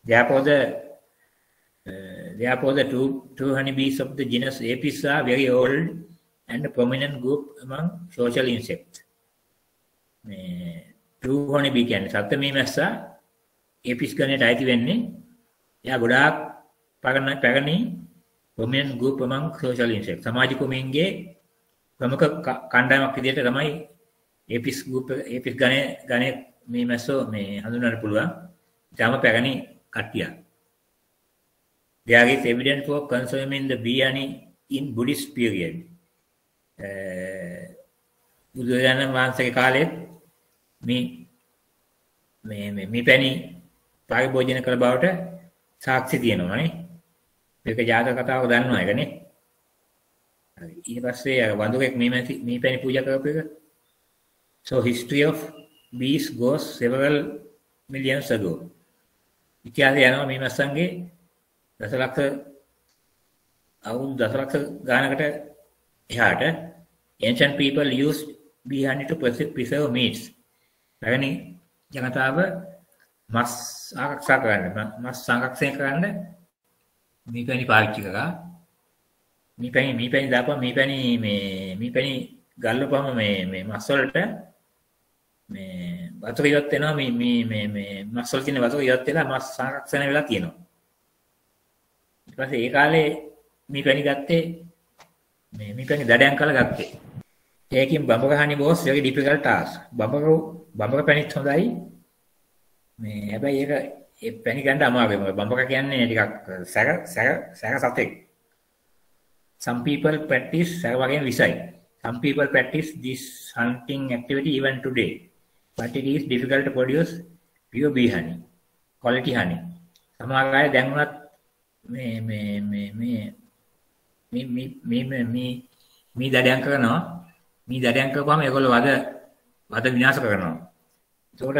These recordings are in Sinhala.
Therefore, the two honeybees of the genus Apis are very old and a prominent group among social insects. Two honeybee කියන්නේ සත්ත්ව මීමැස්සා Apis ගණයට අයිති වෙන්නේ. එයා ගොඩාක් පැරණි prominent group among social insects. සමාජ කුමීන්ගේ ප්‍රමුඛ කණ්ඩායමක් විදිහට තමයි Apis ගණයේ මීමැස්සෝ හඳුන්වන්න පුළුවන්. ඊටම පැරණි කට්ටියක්. There is evidence for consuming the bee honey in Buddhist period. බුදුරජාණන් වහන්සේගේ කාලෙත් මේ පැණි පරිභෝජන කළ බවට සාක්ෂි තියෙනවා නේ. මේක ජාතක කතාවක දන්නවා ඒකනේ. හරි. ඊට පස්සේ අර වඳුරෙක් මේ පැණි පූජා කරපු එක. So history of bees goes several millions ago. ඉතිහාසය යනවා මේ මස්සන්ගේ අවුරුදු දසලක්ෂ ගානකට එහාට. Ancient people used bee honey to preserve meats. පැරණි ජනතාව මස් ආරක්ෂා කරන්න, මස් සංරක්ෂණය කරන්න මේ පැණි පාවිච්චි කරා. මේ පැණි දාපුවම මේ පැණි ගල්වපුවම මේ මස් වලට මේ වතුර ඉවත් වෙනවා. මේ මස් වල තියෙන වතුර ඉවත් වෙලා මස් සංරක්ෂණය වෙලා තියෙනවා. ඊට පස්සේ ඒ කාලේ මේ පැණි ගත්තේ මේ පැණි දඩයන් කරලා ගත්තේ. ඒකෙන් බඹර honey was very difficult task. බඹර පැණිත් හොඳයි. මේ හැබැයි ඒ පැණි ගන්න අමාරුයි. බඹර කියන්නේ ටිකක් සැර සතෙක්. Some people practice සැර වගේම විසයි. Some people practice this hunting activity even today. But it is difficult to produce pure bee honey, quality honey. සමහර අය දැන් උනත් මේ දඩයන් කරනවා. මේ දඩයන් කරපුවාම ඒගොල්ලෝ වද විනාශ කරනවා. ඒකට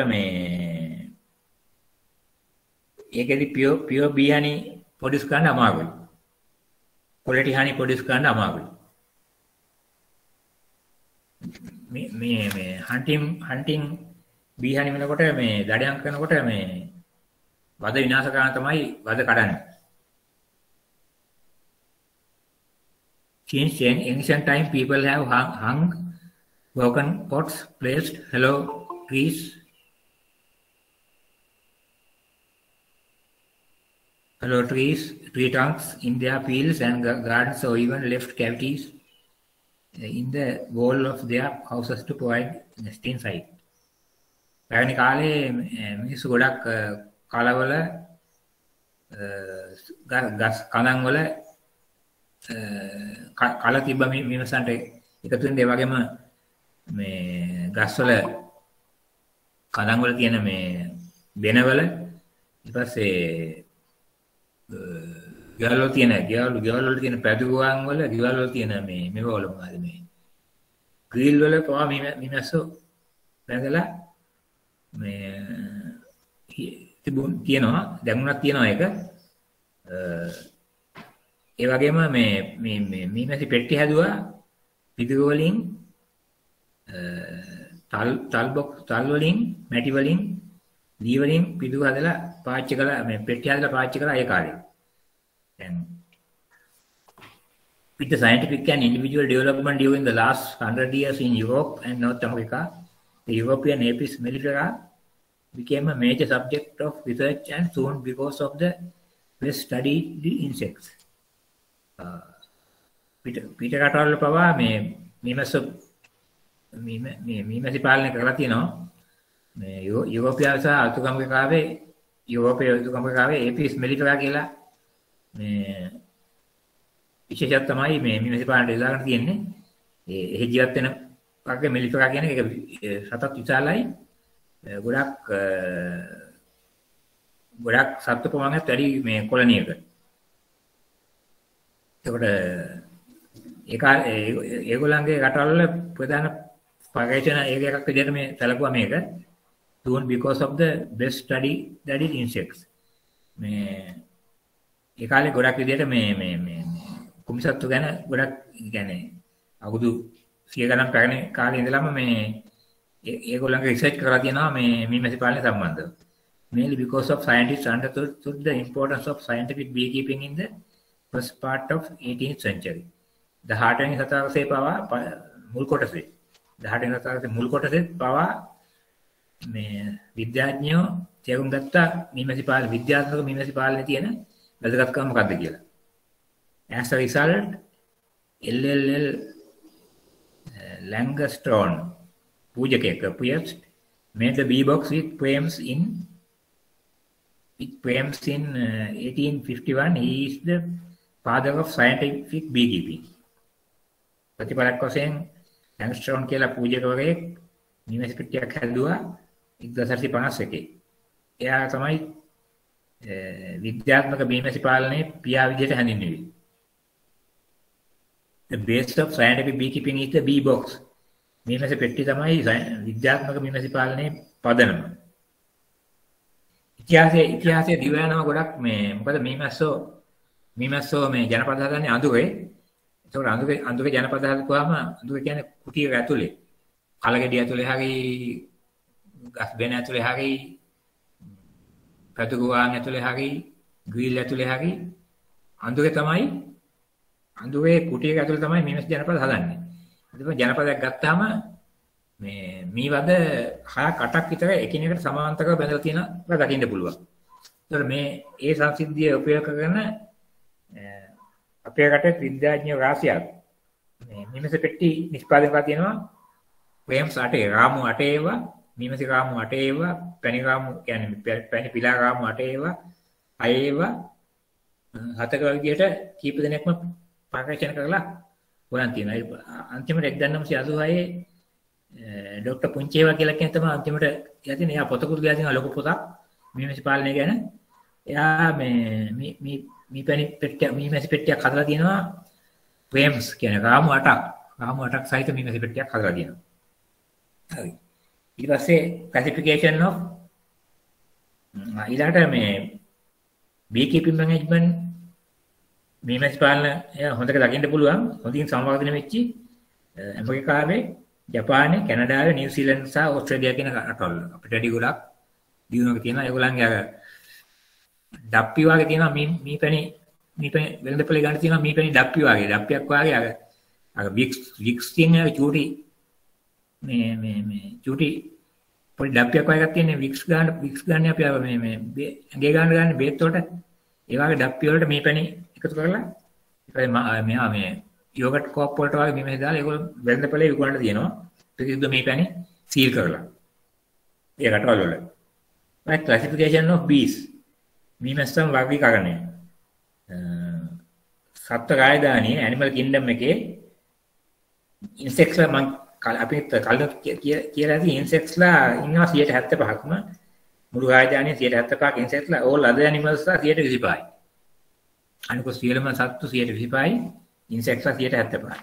ඒකෙදි pure bee honey produce කරන්න අමාරුයි. quality honey produce කරන්න අමාරුයි. මේ hunting bee honey වෙනකොට මේ දඩයන් කරනකොට මේ වද විනාශ කරන තමයි වද කඩන්නේ. Since ancient time, people have hung broken pots, placed hollow trees, tree trunks in their fields and gardens, or even left cavities in the wall of their houses to provide nesting site. පැරණි කාලේ මිනිස්සු ගොඩක් කලවල ගස් කඳන් වල කල තිබ්බ මිනිස්සන්ට එකතු වෙන ඒ වගේම මේ ගස්වල කඳන් වල තියෙන මේ බෙනවල ඊට පස්සේ ගෙවල් වල තියෙන පැදුරුවන් වල ගෙවල් වල තියෙන මේව වල මොනවද මේ ග්‍රිල් වල පවා මිනිස්සු බැඳලා මේ තියෙනවා. දැන් උනත් තියෙනවා ඒක. ඒ වගේම මේ මැසි පෙට්ටි හැදුවා පිටුරු වලින් තල් වලින් මැටි වලින් දී වලින් පිටුරු හදලා පාවිච්චි කළා. මේ පෙට්ටි හදලා පාවිච්චි කළා ඒ කාලේ. දැන් with the scientific and individual development during the last 100 years in Europe and North America, the European Apis mellifera became a major subject of research and soon because of the best studied insects. පිට රටවල පවා මීමැසි පාලනය කරලා තියෙනවා. මේ යුරෝපියාව සහ අතුරු ඇමරිකාවේ Apis mellifera කියලා මේ විශේෂයක් තමයි මේ මීමැසි පාලනයට යොදාගෙන තියෙන්නේ. ඒ ජීවත් වෙන වර්ග mellifera කියන එක සතත් විශාලයි. ගොඩක් සත්ත්ව ප්‍රමාණයක් වැඩි මේ කොලනියක. ඒකට ඒගොල්ලන්ගේ රටවල ප්‍රධාන පර්යේෂණ ඒකයක් විදිහට මේ සැලකුවා මේක. soon because of the best studied insects. මේ ඒ කාලේ ගොඩක් විදිහට මේ කුමිසත්තු ගැන ගොඩක් කියන්නේ අවුරුදු 100 ගණන් පැරණි කාලේ ඉඳලම මේ ඒගොල්ලන්ගේ රිසර්ච් කරලා තියෙනවා මේ මීමැසි පාලනය සම්බන්ධව. mainly because of scientists understood the importance of scientific beekeeping in the first part of 18th century. 18 වෙනි සතාවසේ පවා මුල් කොටසේ 18 වෙනි සතාවසේ මුල් කොටසේ පවා මේ විද්‍යාඥයෝ තේරුම් ගත්තා මීමැසි පාලන විද්‍යාත්මක මීමැසි පාලනේ තියෙන වැදගත්කම මොකක්ද කියලා. As a result, LLL Langstroth Pujakeka Priest made the bee box with poems in 1851. He is the father of scientific beekeeping. ප්‍රතිපලක් වශයෙන් ලැන්ගස්ට්‍රෝන් කියලා පූජකවරයෙක් මීමැසි පෙට්ටියක් හැදුවා 1851. එයා තමයි විද්‍යාත්මක මීමැසි පාලනයේ පියා විදිහට හැඳින්වෙන්නේ. The base of scientific beekeeping is the bee box. මීමැසි පෙට්ටිය තමයි විද්‍යාත්මක මීමැසි පාලනයේ පදනම. ඉතිහාසයේ දිව යනවා ගොඩක් මේ මොකද මීමැස්සෝ මේ ජනපද හදන්නේ අඳුරේ. ඒතකොට අඳුරේ ජනපද හදපුවාම අඳුර කියන්නේ කුටියක ඇතුලේ. කලගෙඩිය ඇතුලේ හරි ගස් බෙන ඇතුලේ හරි පැදුගුවාන් ඇතුලේ හරි ග්‍රිල් ඇතුලේ හරි අඳුරේ කුටියක ඇතුලේ තමයි මීමැසි ජනපද හදන්නේ. ඊට ජනපදයක් ගත්තාම මේ මීවද 6ක් 8ක් විතර එකිනෙකට සමාන්තරව බැඳලා තියෙනවා දකින්න පුළුවන්. ඒතකොට මේ ඒ සංසිද්ධිය උපයෝග කරගෙන අපේ රටේ විද්‍යාඥයෝ රාශියක් මේ මීමැසි පෙට්ටි නිෂ්පාදනය කරලා තියෙනවා. ප්‍රේම්ස් 8 රාමු 8 ඒවා මීමැසි රාමු 8 ඒවා පැණි රාමු කියන්නේ පැණි පිලා රාමු 8 ඒවා 6 ඒවා 7ක විදියට කීප දෙනෙක්ම පරීක්ෂණ කරලා හොයන් තියෙනවා. අන්තිමට 1986 ડોક્ટર පුංචේවා කියලා කෙනෙක් තමයි අන්තිමට යතින එයා පොතකුත් ගියා තියෙනවා ලොකු පොතක් මීමැසි පාලනය ගැන. එයා මේ මීමැසි පෙට්ටියක් හදලා තියෙනවා ප්‍රේම්ස් කියන්නේ රාමු 8ක් සහිත මීමැසි පෙට්ටියක් හදලා තියෙනවා. හරි. ඊට පස්සේ classification of ඊළාට මේ beekeeping management මීමැසි පාලන හොඳට දකින්න පුළුවන්. හොඳින් සංවර්ධනය වෙච්චි ඇමරිකාවේ, ජපානයේ, කැනඩාවේ, නිව්සීලන්ත සහ ඕස්ට්‍රේලියාව කියන රටවල අපිට වැඩි ගොඩක් දිනුවක තියෙනවා. ඒගොල්ලන්ගේ අර ඩප්පි වගේ තියෙනවා මීපැණි වෙළඳපොලේ ගන්න තියෙනවා මීපැණි ඩප්පි වගේ. ඩප්පියක් වගේ අර වික්ස් කියන චූටි මේ චූටි පොඩි ඩප්පියක් වගේ එකක් තියෙන වික්ස් ගන්න අපි මේ ඇඟේ ගන්න බේත් වලට ඒ වගේ ඩප්පි වලට මීපැණි එකතු කරලා මෙයා මේ යෝගට් කෝප් වලට වගේ මීමැසි දාලා ඒගොල්ලෝ වෙළඳපොලේ විකුණන්න තියෙනවා. ප්‍රතිවිරුද්ධ මීපැණි සීල් කරලා. ඒ රටවල වල. right classification of bees මීමැස්සන් වර්ගීකරණය. සත්ත්ව රාජධානියේ ඇනිමල් කින්ඩම් එකේ ඉන්සෙක්ට්ස්ලා මම අපි කලින් කියලා ඇති ඉන්සෙක්ට්ස්ලා ඉන්නවා 75%ක්ම මුළු රාජධානියේ 75%ක් ඉන්සෙක්ට්ස්ලා all other animals 25%යි. අනික සියලුම සත්තු 25%යි ඉන්සෙක්ට්ස්ලා 75%යි.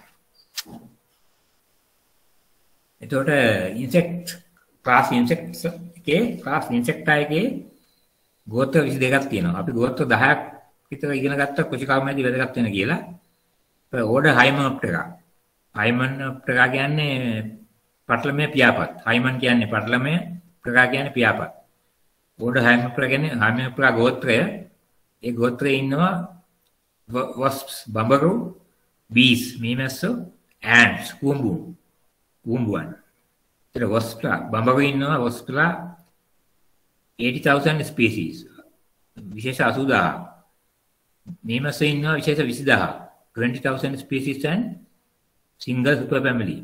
එතකොට ඉන්සෙක්ට් ක්ලාස් ඉන්සෙක්ටා එකේ ගෝත්‍ර 22ක් තියෙනවා. අපි ගෝත්‍ර 10ක් විතර ඉගෙන ගත්තා කෘෂිකර්මයේදී වැදගත් වෙන කියලා. ඕඩර් හයිමනොප්ටෙරා. හයිමනොප්ටෙරා කියන්නේ පටලමේ පියාපත්. හයිමන් කියන්නේ පටලමේ, ප්‍රගා කියන්නේ පියාපත්. ඕඩර් හයිමනොප්ටෙරා කියන්නේ හයිමනොප්ටෙරා ගෝත්‍රය. ඒ ගෝත්‍රයේ ඉන්නවා wasps, බඹරු, bees, මීමැස්සෝ, ants, කුඹුවන්. ඒතර wasps බඹරු ඉන්නවා waspsලා 80,000 species. විශේෂ 80,000. මීමැස්සෝ ඉන්නවා විශේෂ 20,000. 20,000 species and single super family.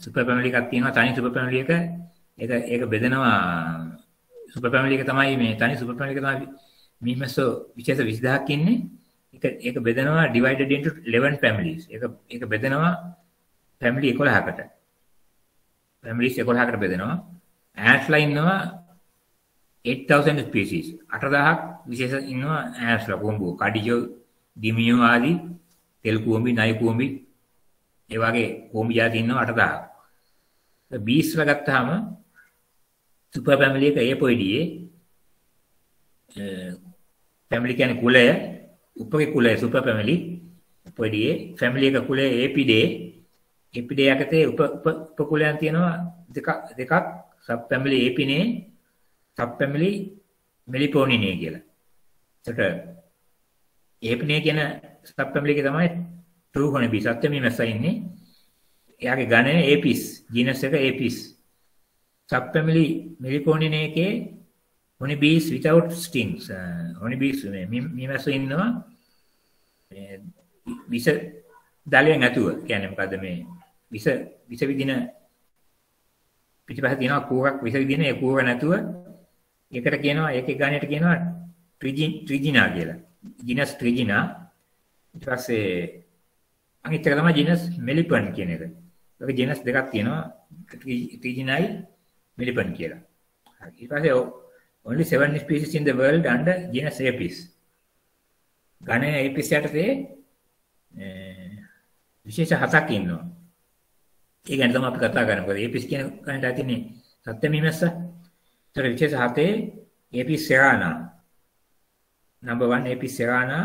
super family එකක් තියෙනවා තනි super family එක. ඒක බෙදනවා super family එක තමයි මේ තනි super family එක තමයි මීමැස්සෝ විශේෂ 20,000ක් ඉන්නේ. ඒක බෙදනවා divided into 11 families. ඒක බෙදනවා family 11කට. families 11කට බෙදනවා. ants ලා ඉන්නවා 8,000 species. 8,000ක් විශේෂ ඉන්නවා ants ලා කොම්බෝ, කඩියෝ, දිමියෝ ආදී තෙල් කුඹි, නයි කුඹි ඒ වගේ කුඹි જાති ඉන්නවා 8,000ක්. bees ලා ගත්තාම super family එක ඒපොයිඩියේ family කියන්නේ කුලය, උපගේ කුලය super family. පොඩියේ family එක කුලය Apidae. යටතේ උප කුලයන් තියෙනවා දෙකක් sub family Apinae sub family Meliponidae කියලා. එතකොට ඒපනේ කියන sub family එකේ තමයි true honeybee සත්‍ය මීමැස්සා ඉන්නේ. එයාගේ ගණය Apis, genus එක Apis. Sub family Meliponidae එකේ honeybees without stings. honeybees මීමැස්සෝ ඉන්නවා විස දලය නැතුව. කියන්නේ මොකද්ද මේ විස විදින පිටිපස්ස තියෙනවා කූරක් විස විදින ඒ කූර නැතුව ඒකට කියනවා ඒකේ ගණයට කියනවා ට්‍රිජිනා කියලා. genus ට්‍රිජිනා. ඊට පස්සේ අනිත් එක තමයි genus Melipon කියන එක. ඒක genus දෙකක් තියෙනවා ට්‍රිජිනායි Melipon කියලා. හරි. ඊට පස්සේ only 7 species in the world under genus Apis. ගණය Apis යටතේ විශේෂ 7ක් ඉන්නවා. ඒ ගැන තමයි අපි කතා කරන්නේ. මොකද Apis කියන ගණයට ඇතිනේ සත්‍ය මීමැස්සා. ඒතර විශේෂ 7 Apis cerana. Number 1 Apis cerana,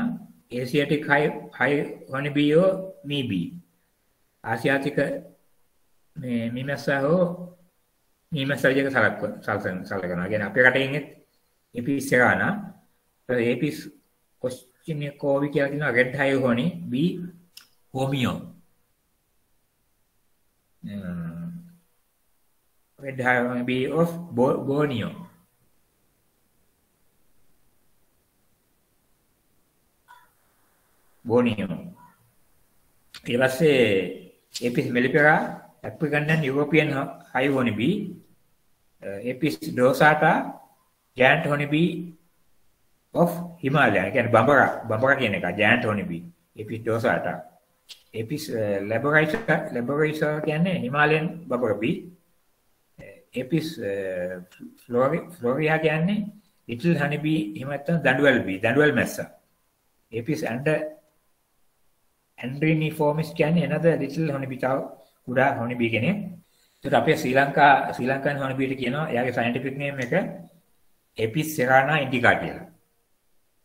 Asiatic high honeybee or meebee. ආසියාතික මේ මීමැස්සා හෝ මීමැස්සා විදිහට සලකනවා. කියන්නේ අපේ රටේ ඉන්නේ Apis cerana. Apis koschinikovi කියලා කියනවා red high honey bee homeo. Red high honey bee of Borneo. Borneo. ඊට පස්සේ Apis mellifera, African and European high honeybee, Apis dorsata, giant honeybee of Himalaya. කියන්නේ බඹර කියන එක giant honeybee. Apis dorsata. Apis laborica කියන්නේ Himalayan බඹර bee. Apis florea කියන්නේ little honeybee එහෙම නැත්නම් දඬුවල් bee, දඬුවල් මැස්සා. Apis Andreniformis කියන්නේ another little honeybee තව කුඩා honeybee කෙනෙක්. ඒකට අපේ ශ්‍රී ලංකන් honeybee කියනවා එයාගේ scientific name එක Apis cerana indica කියලා.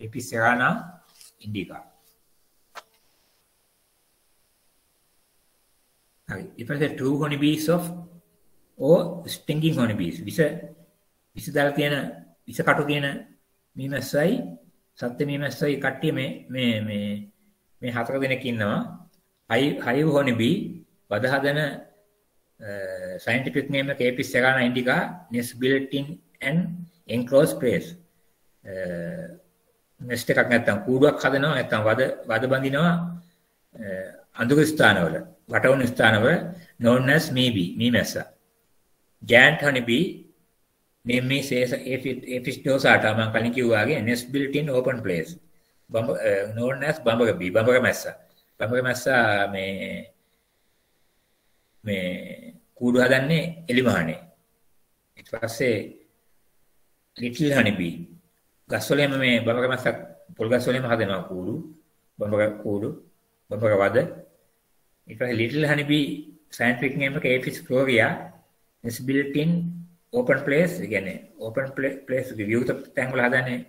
Apis cerana indica. හරි. ඊපස්සේ true honeybees of or stinging honeybees. විස දාලා තියෙන විස කටු තියෙන මීමැස්සයි සත්ත්ව මීමැස්සයි කට්ටිය මේ හතර දෙනෙක් ඉන්නවා. hive honeybee වද හදන scientific name එක Apis cerana indica, nest built in an enclosed place. nest එකක් නැත්තම් කූඩුවක් හදනවා නැත්තම් වද බඳිනවා අඳුරු ස්ථානවල වටවුණු ස්ථානවල known as මීමැස්සා. giant honeybee name me says Apis dorsata මම කලින් කිව්වා වගේ nest built in open place. known as බඹර බී බඹර මැස්සා මේ කූඩු හදන්නේ එලිමහනේ. ඊට පස්සේ little honeybee ගස්වලම මේ බඹර මැස්සා පොල් ගස්වලම හදනවා කූඩු බඹර වද. ඊට පස්සේ little honeybee scientific name එක Apis florea, is built in open place. කියන්නේ open place විවෘත තැන් වල හදන්නේ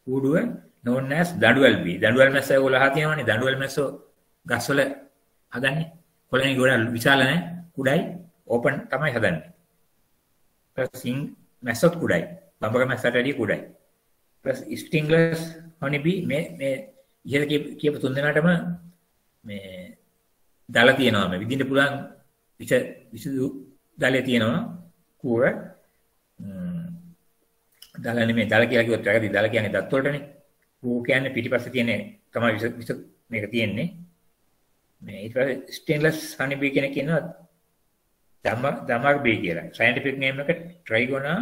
කූඩුව known as දඬුවල් බී. දඬුවල් මැස්සා ඒගොල්ලෝ හතිනවනේ. දඬුවල් මැස්සෝ ගස්වල හදන්නේ. කොළණි ගොඩක් විශාල නැහැ. කුඩයි ඕපන් තමයි හදන්නේ. ඊපස්සින් මැස්සොත් කුඩයි. බඹර මැස්සට වැඩිය කුඩයි. ඊපස් stingless honeybee මේ ඉහළ කියපු තුන් දෙනාටම මේ දල තියෙනවා. මේ විදිහට පුළුවන් විසු දලේ තියෙනවා. කූර දල නෙමෙයි. දල කියලා කිව්වොත් වැරදි. දල කියන්නේ දත් වලටනේ. කූ කියන්නේ පිටිපස්සේ තියෙන තමයි විස මේක තියෙන්නේ. මේ ඊට පස්සේ stainless honeybee කෙනෙක් ඉන්නවා දමර් බී කියලා. scientific name එක Trigona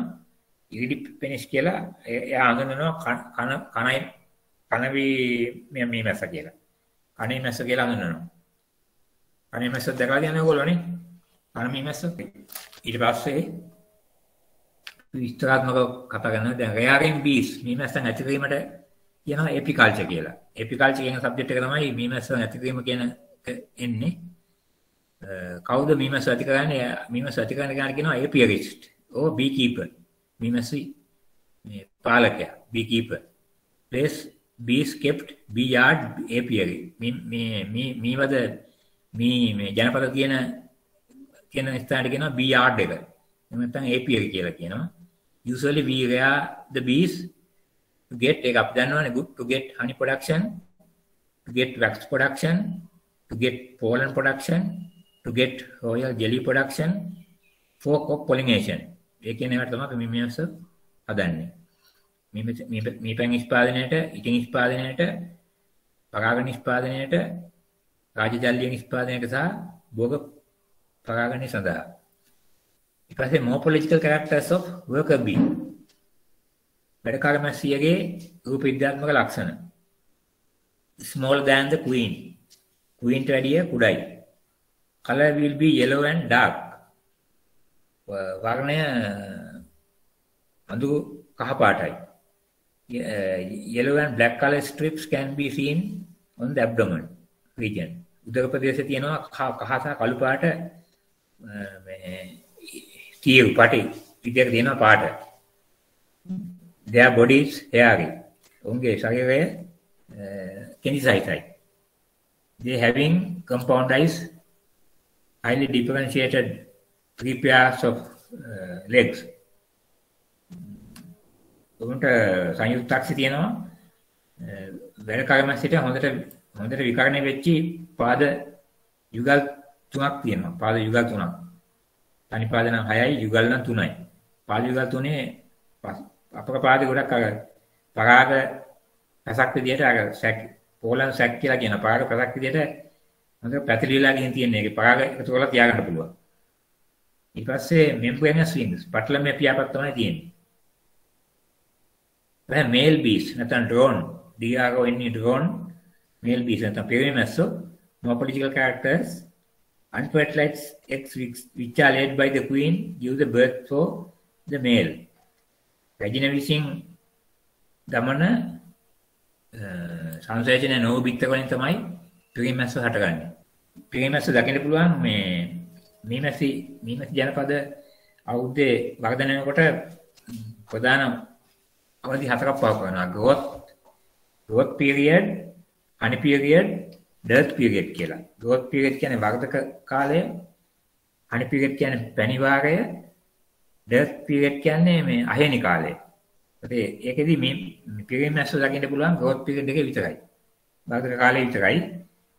iridipenis කියලා. එයා හඳුන්වනවා කනවි මේ මැස්ස කියලා. කණේ මැස්ස කියලා හඳුන්වනවා. කණේ මැස්ස දැකලා තියෙනව ඔයගොල්ලෝනේ. කණේ මැස්ස. ඊට පස්සේ විස්තරාත්මකව කතා කරනවා දැන් rearing bees මීමැස්සන් ඇති කිරීමට කියනවා apiculture කියලා. apiculture කියන සබ්ජෙක්ට් එක තමයි මීමැස්සන් ඇති කිරීම කියන එන්නේ. කවුද මීමැස්ස ඇති කරන්නේ? මීමැස්ස ඇති කරන කෙනාට කියනවා apiarist or beekeeper. මීමැස්සි මේ පාලකයා beekeeper. place bees kept bee yard apiary. මීවද මේ ජනපද කියන ස්ථානට කියනවා bee yard එක. එහෙම නැත්නම් apiary කියලා කියනවා. usually we rear the bees to get එකක් දන්නවනේ good to get honey production, to get wax production, to get pollen production, to get royal jelly production, for crop pollination. ඒ කියන ඒවාට තමයි මේ මිනිස්සු හදන්නේ. මේ පැන් නිෂ්පාදනයේට, ඉටින් නිෂ්පාදනයේට, පරාග නිෂ්පාදනයේට, රාජජල්‍ය නිෂ්පාදනයේට සහ භෝග පරාගණය සඳහා. ඊට පස්සේ morphological characters of worker bee. වැඩකාර මැස්සියගේ රූප විද්‍යාත්මක ලක්ෂණ. Smaller than the queen. Queen වැඩිය කුඩයි. Color will be yellow and dark. වර්ණය අඳුරු කහ පාටයි. Yellow and black color strips can be seen on the abdomen region. උදර ප්‍රදේශයේ තියෙනවා කහ සහ කළු පාට මේ තියු පාටි විදියට තියෙනවා පාට. Their bodies hairy. උන්ගේ ශරීරය කෙනිසයිසයි. They having compound eyes, highly differentiated 3 pairs of legs. උන්ට සංයුක්ත අක්ෂි තියෙනවා. වැඩකාරමැස්සිට හොඳට විකරණය වෙච්චි පාද යුගල් 3ක් තියෙනවා. පාද යුගල් 3ක්. තනි පාද නම් 6යි, යුගල් නම් 3යි. පාද යුගල් 3 අපක පාද ගොඩක් අර පරාග පැසක් විදියට අර සැක් පෝලන් සැක් කියලා කියන පරාග පැසක් විදියට හොඳට පැතිලිලා ගිහින් තියෙන එකේ පරාග එකතු කරලා තියාගන්න පුළුවන්. ඊට පස්සේ membranous wings පටලමේ පියාපත් තමයි තියෙන්නේ. දැන් male bees නැත්නම් drone drone male bees නැත්නම් පෙරේමැස්සෝ morphological characters unfertilized eggs which are laid by the queen give the birth for the male. රැජින විසින් දමන සංශ්ලේෂණය නොවු බිත්තර වලින් තමයි පෙරේමැස්ස හටගන්නේ. පෙරේමැස්ස දකින්න පුළුවන් මේ මැසි ජනපද අවුරුද්දේ වර්ධනය වෙනකොට ප්‍රධාන අවධි 4ක් පහ කරනවා. growth period, honey period, dearth period කියලා. growth period කියන්නේ වර්ධක කාලය, honey period කියන්නේ පැණි වාරය, dearth period කියන්නේ මේ අහේනි කාලය. ඒකෙදි මේ පෙරේමැස්ස දකින්න පුළුවන් growth period එකේ විතරයි. වර්ධක කාලේ විතරයි.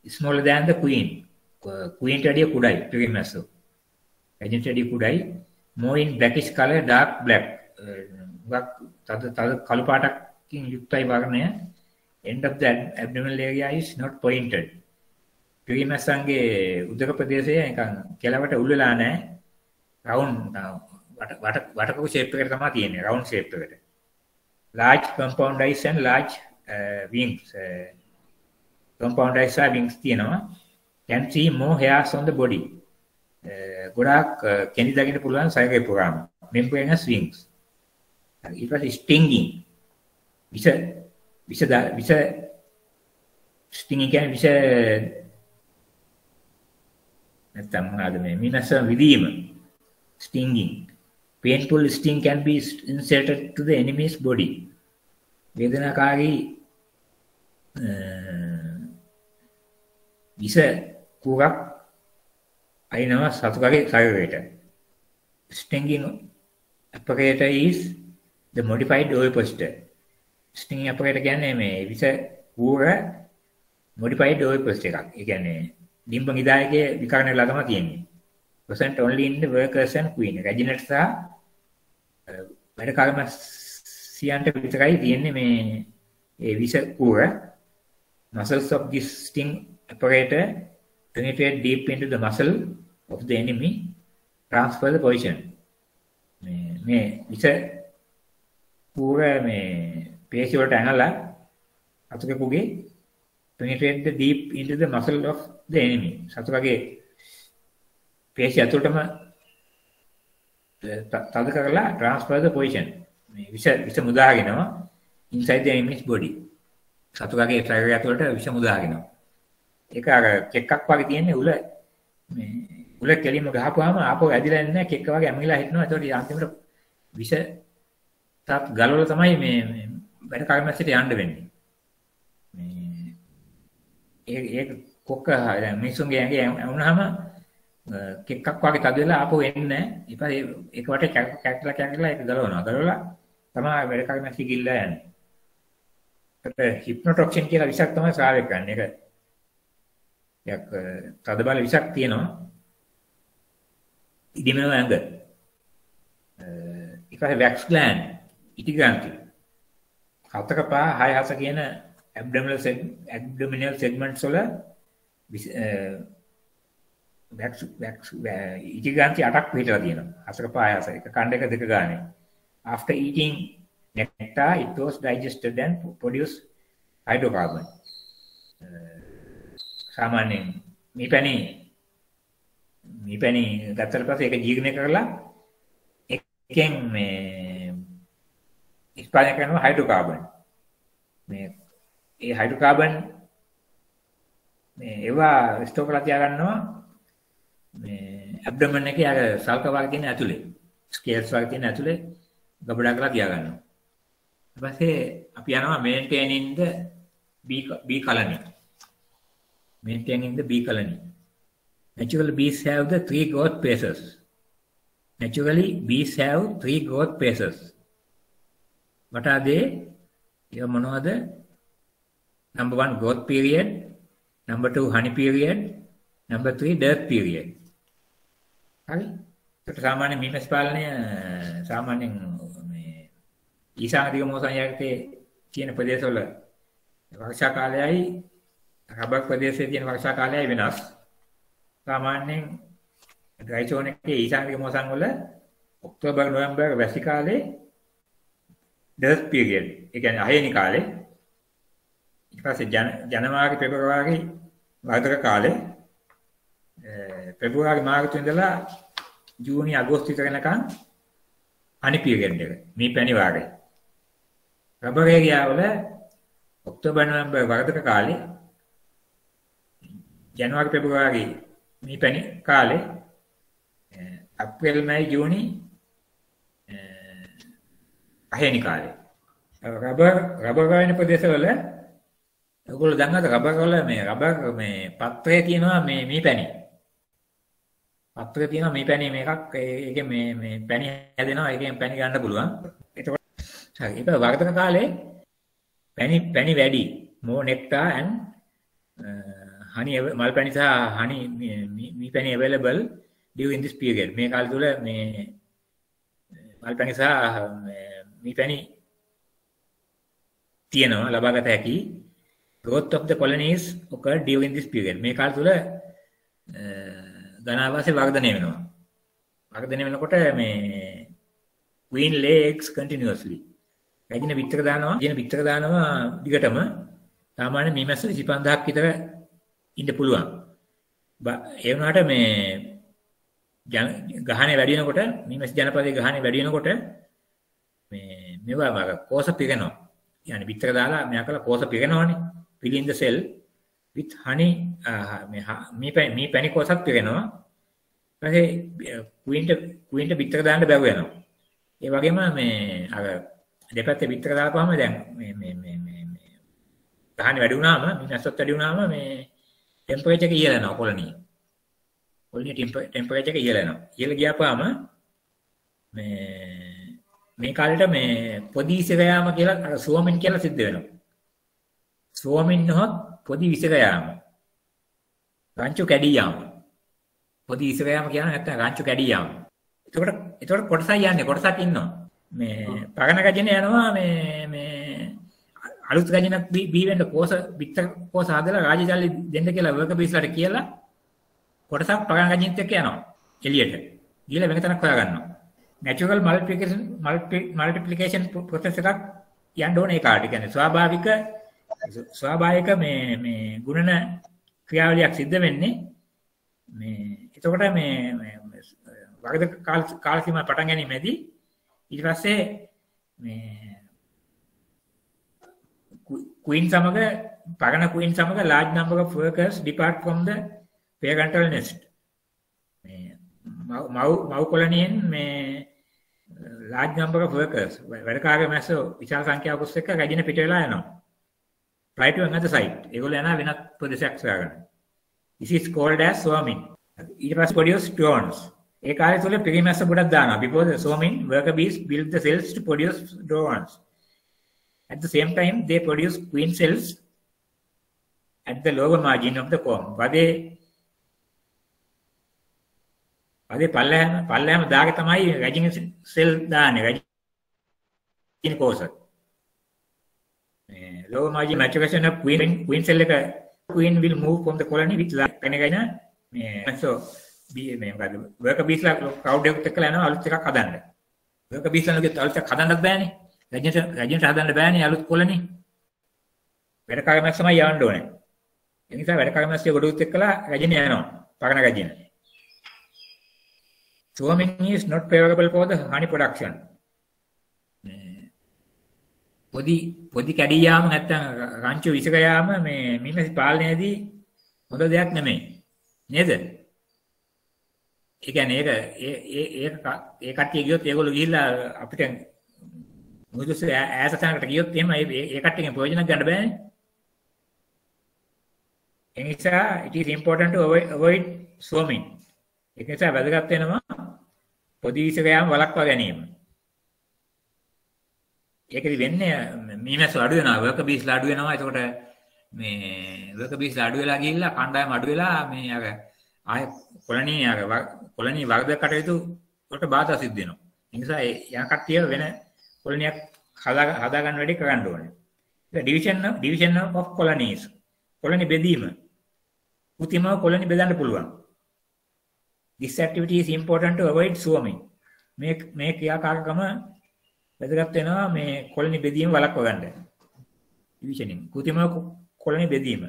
smaller than the queen. queen වැඩිය කුඩයි පෙරේමැස්ස. agent වැඩිය කුඩයි. more in blackish color, dark black. තද කළු පාටකින් යුක්තයි වර්ණය. end of the abdominal area is not pointed. පෙරේමැස්සන්ගේ උදර ප්‍රදේශය නිකන් කෙලවට උල් වෙලා නැහැ. round වටකපු shape එකකට තමයි තියෙන්නේ. round shape එකට. large compound eyes and large wings. compound eyes and wings තියෙනවා. can see more hairs on the body. ගොඩාක් කෙනි දකින්න පුළුවන් ශරීරය පුරාම. membranous wings. ඊට පස්සේ stinging. විෂ stinging කියන්නේ විෂ නැත්නම් මොනවාද මේ මිනස විදීම. stinging. Painful sting can be inserted to the enemy's body. වේදනාකාරී විෂ කුරක් අයිනවා සතුකගේ ශරීරයට. Stinging apparatus is the modified ovipositor. Stinging apparatus කියන්නේ මේ විෂ කුර modified ovipositor එකක්. ඒ කියන්නේ ඩිම්බ නිදායකයේ විකරණය වෙලා තමයි තියෙන්නේ. Present only in the workers and queen. රැජිනට් සහ වැඩකාරමැස්සියන්ට විතරයි තියෙන්නේ මේ ඒ විෂ කුර. Muscles of this sting apparatus penetrate deep into the muscle of the enemy, transfer the poison. මේ විෂ කුර මේ පේශි වලට ඇනලා අතුකෙකුගේ penetrate the deep into the muscle of the enemy. සතුකගේ පේශි ඇතුළටම තද කරලා transfer the poison. මේ විෂ මුදාගෙනවා inside the enemy's body. සතුකගේ ශරීරය ඇතුළට විෂ මුදාගෙනවා. ඒක අර කෙක්කක් වගේ තියෙන්නේ උල කෙලින්ම ගහපුවාම ආපහු ඇදිලා නැහැ කෙක්ක වගේ ඇමිලා හිටනවා. ඒතකොට අන්තිමට විෂ තාප් ගලවලා තමයි මේ වැඩ කර්මස්සිට යන්න වෙන්නේ. මේ ඒ කොක්ක දැන් මිනිසුන්ගේ ඇඟේ වුණාම කෙක්කක් වගේ තද වෙලා ආපහු එන්නේ නැහැ. ඊට පස්සේ ඒක වටේ කැක්කලා ඒක ගලවනවා. ගලවලා තමයි වැඩ කරගෙන සිගිල්ලා යන්නේ. ඒකට හිප්නොටොක්සින් කියලා විෂක් තමයි ස්‍රාවය කරන්නේ. ඒක තද බල විෂක් තියෙනවා. ඉදිමෙනවා ඇඟ. ඊට පස්සේ වැක්ස් ග්ලෑන්ඩ් ඉටි ග්‍රන්ථි. හතක පහ හය හත කියන ඇබ්ඩොමිනල් සෙග්මන්ට්ස් වල වැක්ස් ඉටි ග්‍රන්ථි 8ක් පිටලා තියෙනවා. හතක පහ හය හත එක කණ්ඩ එක දෙක ගානේ. After eating nectar, it was digested and produce hydrocarbon. සාමාන්‍යයෙන් මීපැණි ගත්තට පස්සේ ඒක ජීර්ණය කරලා එකෙන් මේ ඉස්පාදනය කරනවා හයිඩ්‍රෝකාබන්. ඒ හයිඩ්‍රෝකාබන් ඒවා ස්ටෝක් කරලා තියාගන්නවා ඇබ්ඩොමන් එකේ අර සල්ක වර්ග තියෙන ඇතුලේ ස්කේල්ස් වර්ග තියෙන ඇතුලේ ගබඩා කරලා තියාගන්නවා. ඊට පස්සේ අපි යනවා maintaining the bee colony. Maintaining the bee colony. Naturally, bees have the 3 growth phases. Naturally, bees have 3 growth phases. What are they? Here, monoother. Number 1, growth period. Number 2, honey period. Number 3, death period. හරි. ඒකට සාමාන්‍ය මීමැස් පාලනය සාමාන්‍යයෙන් මේ ඊශාන දිග මෝසන් යටතේ තියෙන ප්‍රදේශවල වර්ෂා කාලයයි රබර් ප්‍රදේශයේ තියෙන වර්ෂා කාලයයි වෙනස්. සාමාන්‍යයෙන් ඩ්‍රයි සෝන් එකේ ඊශාන දිග මෝසන් වල ඔක්තෝබර් නොවැම්බර් වැසි කාලේ ඩර්ත් පීරියඩ්. ඒ කියන්නේ අහේනි කාලේ. ඊට පස්සේ ජනවාරි පෙබරවාරි වර්ධක කාලේ පෙබරවාරි මාර්තු ඉඳලා ජූනි අගෝස්තු වෙනකන් හනි පීරියඩ් එක. මේ පැණි වාරේ. රබර් ඒරියා වල ඔක්තෝබර් නොවැම්බර් වර්ධක කාලේ ජනවාරි පෙබරවාරි මේ පැණි කාලේ අප්‍රේල් මැයි ජූනි අහේනි කාලේ. රබර් ගායන ප්‍රදේශවල ඔයගොල්ලෝ දන්නවද රබර් වල මේ පත්‍රයේ තියෙනවා මේ පැණි. පත්‍රයේ තියෙනවා මේ පැණි මේකක් ඒකේ මේ පැණි හැදෙනවා ඒකෙන් පැණි ගන්න පුළුවන්. එතකොට හරි ඒක වර්ධක කාලේ පැණි වැඩි more nectar and honey මල් පැණි සහ honey මේ පැණි available during this period. මේ කාලය තුල මේ මල් පැණි සහ මේ පැණි තියෙනවා ලබාගත හැකි. Growth of the colonies occur during this period. මේ කාලය තුල ඝනාවාසය වර්ධනය වෙනවා. වර්ධනය වෙනකොට මේ queen lay eggs continuously. රැජින විතර දානවා දිගටම. සාමාන්‍ය මීමැස්ස 25000ක් විතර ඉන්න පුළුවන්. ඒ වුණාට මේ ගහණය වැඩි වෙනකොට මීමැස්ස ජනපදයේ ගහණය වැඩි වෙනකොට මේවා කෝෂ පිරෙනවා. يعني විතර දාලා මෙයා කළා කෝෂ පිරෙනවනේ. Filling the cell with honey මේ පැණි කෝෂත් පිරෙනවා. ඊපස්සේ queen විතර දාන්න බැරුව යනවා. ඒ වගේම මේ අර දෙපැත්තේ විතර දාපුවාම දැන් මේ ගහණය වැඩි වුණාම මීමැස්සත් වැඩි වුණාම මේ ටෙම්පරේචර් එක ඉහළ යනවා කොලනියේ. කොලනියේ ටෙම්පරේචර් එක ඉහළ යනවා. ඉහළ ගියාපුවාම මේ කාලේට මේ පොඩි විසක යාම කියලා අර ස්වෝමින් කියලා සිද්ධ වෙනවා. ස්වෝමින් නොහොත් පොඩි විසක යාම. රංචු කැඩී යාම. පොඩි විසක යාම කියන්නේ නැත්නම් රංචු කැඩී යාම. එතකොට කොටසක් යන්නේ කොටසක් ඉන්නවා. මේ පරණ ගජන යනවා මේ අලුත් ගජනක් බී වෙන්න කෝස විතර කෝස හදලා රාජජල්ලි දෙන්න කියලා වර්කර් බීස්ලාට කියලා කොටසක් පරණ ගජනිත් එක්ක යනවා එළියට. ගිහලා වෙන තැනක් හොයාගන්නවා. natural multiplication process එකක් යන්න ඕනේ ඒ කාට. කියන්නේ ස්වාභාවික මේ ගුණන ක්‍රියාවලියක් සිද්ධ වෙන්නේ මේ එතකොට මේ වර්ධක කාල සීමා පටන් ගැනීමේදී ඊට පස්සේ මේ queen සමග පරණ queen සමග large number of workers depart from the parental nest. මේ මව් කොලනියෙන් මේ large number of workers වැඩකාරයෝ මැස්ස විශාල සංඛ්‍යාවක් එක්ක රැජින පිට වෙලා යනවා. fly to another site. ඒගොල්ලෝ යනවා වෙනත් ප්‍රදේශයක් සොයාගන්න. This is called as swarming. ඊට පස්සේ produce drones. ඒ කාලය තුල පිරිමැස්ස ගොඩක් දානවා. Before the swarming, worker bees build the cells to produce drones. At the same time, they produce queen cells at the lower margin of the comb. වදේ පල්ලෑම දාගේ තමයි රැජින් සෙල් දාන්නේ. රැජින් කෝෂ. Lower margin maturation of queen cell එක queen will move from the colony with light කෙනගෙන so මේ මොකද worker bees ලා crowd එකකට එක්කලා යනවා අලුත් එකක් හදන්න. worker bees ලාගේ අලුත් එකක් හදන්නත් බෑනේ. රැජින්ට හදන්න බෑනේ අලුත් කොලනි. වැඩ කාර්යයක් තමයි යවන්න ඕනේ. ඒ නිසා වැඩ කාර්යයක් ගොඩුත් එක්කලා රැජින් යනවා. පගන රැජින්. Swarming is not favorable for the honey production. පොඩි කැඩී යාම නැත්නම් රංචු විසක යාම මේ මීමැසි පාලනයේදී හොඳ දෙයක් නෙමෙයි. නේද? ඒ කියන්නේ ඒ කට්ටිය ගියොත් ඒගොල්ලෝ ගිහිල්ලා අපිට මුදුස ඈත තැනකට ගියොත් එහෙම ඒ කට්ටියගෙන් ප්‍රයෝජනක් ගන්න බෑනේ. ඒ නිසා it is important to avoid swarming. ඒක නිසා වැදගත් වෙනවා පොඩි විසක යාම වළක්වා ගැනීම. ඒකෙදි වෙන්නේ මීමැස්ස අඩු වෙනවා worker bees ලා අඩු වෙනවා. එතකොට මේ worker bees ලා අඩු වෙලා ගිහිල්ලා කණ්ඩායම අඩු වෙලා මේ අර ආය කොලනි වර්ධක කටයුතු වලට බාධා සිද්ධ වෙනවා. ඒ නිසා යා කට්ටිය වෙන කොලනියක් හදා ගන්න වැඩි කරන්න ඕනේ. ඒක division of colonies. කොලනි බෙදීම. කෘතිමව කොලනි බෙදන්න පුළුවන්. This activity is important to avoid swarming. මේ ක්‍රියාකාරකම වැදගත් වෙනවා මේ කොලනි බෙදීම වළක්වා ගන්න. Divisioning. කෘතිමව කොලනි බෙදීම.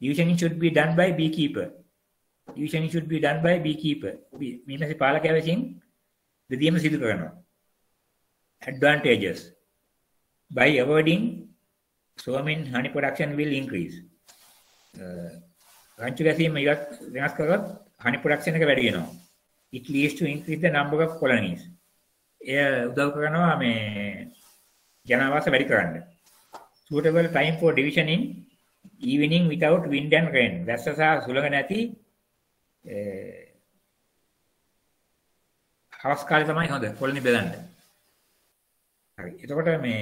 Divisioning should be done by beekeeper. Divisioning should be done by beekeeper. මීමැසි පාලකයා විසින් බෙදීම සිදු කරනවා. Advantages. By avoiding swarming, honey production will increase. රංචු ගැසීම වෙනස් කරොත් honey production එක වැඩි වෙනවා. It leads to increase the number of colonies. එය උදව් කරනවා මේ ජනාවාස වැඩි කරන්න. Suitable time for division in evening without wind and rain. වැස්ස සහ සුළඟ නැති හවස් කාලේ තමයි හොඳ කොලනි බෙදන්න. හරි. එතකොට මේ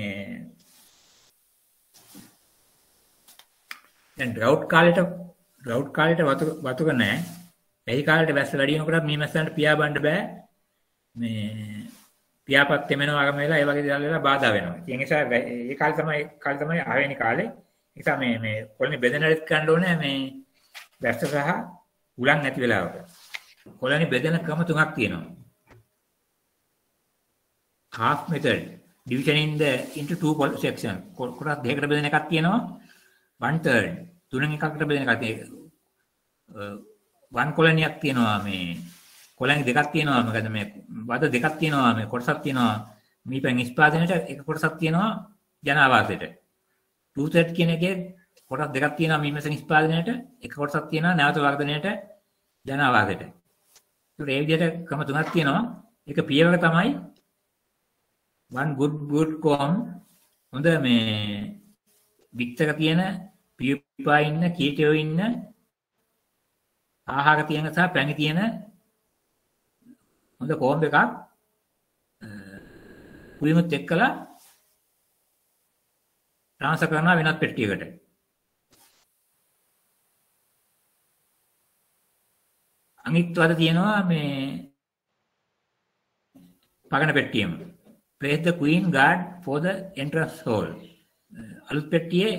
දැන් drought කාලේට වතුර නැහැ. එහි කාලේට වැස්ස වැඩි වෙනකොට මීමැස්සන්ට පියා බන්න බෑ. මේ පියාපත් තෙමෙනවා ආගම වෙලා ඒ වගේ දේවල් වල බාධා වෙනවා. ඒ නිසා ඒ කාලේ තමයි ආවෙනි කාලේ. ඒ නිසා මේ කොලනි බෙදෙන රෙත් ගන්න ඕනේ මේ වැස්ස සහ උලන් නැති වෙලාවක. කොලනි බෙදෙන ක්‍රම තුනක් තියෙනවා. half method, division into two section. කොටස් දෙකකට බෙදෙන එකක් තියෙනවා. 1/3 තුනෙන් එකකට බෙදෙන එකක් තියෙනවා. වන් කොලනියක් තියෙනවා මේ කොලනි දෙකක් තියෙනවා. මොකද මේ වද දෙකක් තියෙනවා. මේ කොටසක් තියෙනවා මීපැන් නිෂ්පාදනයට, එක කොටසක් තියෙනවා ජනාවාසයට. 2/3 කියන එකේ කොටස් දෙකක් තියෙනවා මීමැස්ස නිෂ්පාදනයට, එක කොටසක් තියෙනවා නැවත වර්ධනයට ජනාවාසයට. ඒකට ඒ විදිහට ක්‍රම තුනක් තියෙනවා. ඒක පියවර තමයි one good comb. හොඳ මේ වික්තක තියෙන පියපා ඉන්න කීටයෝ ඉන්න ආහාර තියෙන සහ පැණි තියෙන හොඳ කොම්බ් එකක් පුරිමුත් එක්කලා ට්‍රාන්ස්ෆර් කරනවා වෙනත් පෙට්ටියකට. අනිත් වල තියෙනවා මේ පගන පෙට්ටියම. Place the queen guard for the entrance hole. අලුත් පෙට්ටියේ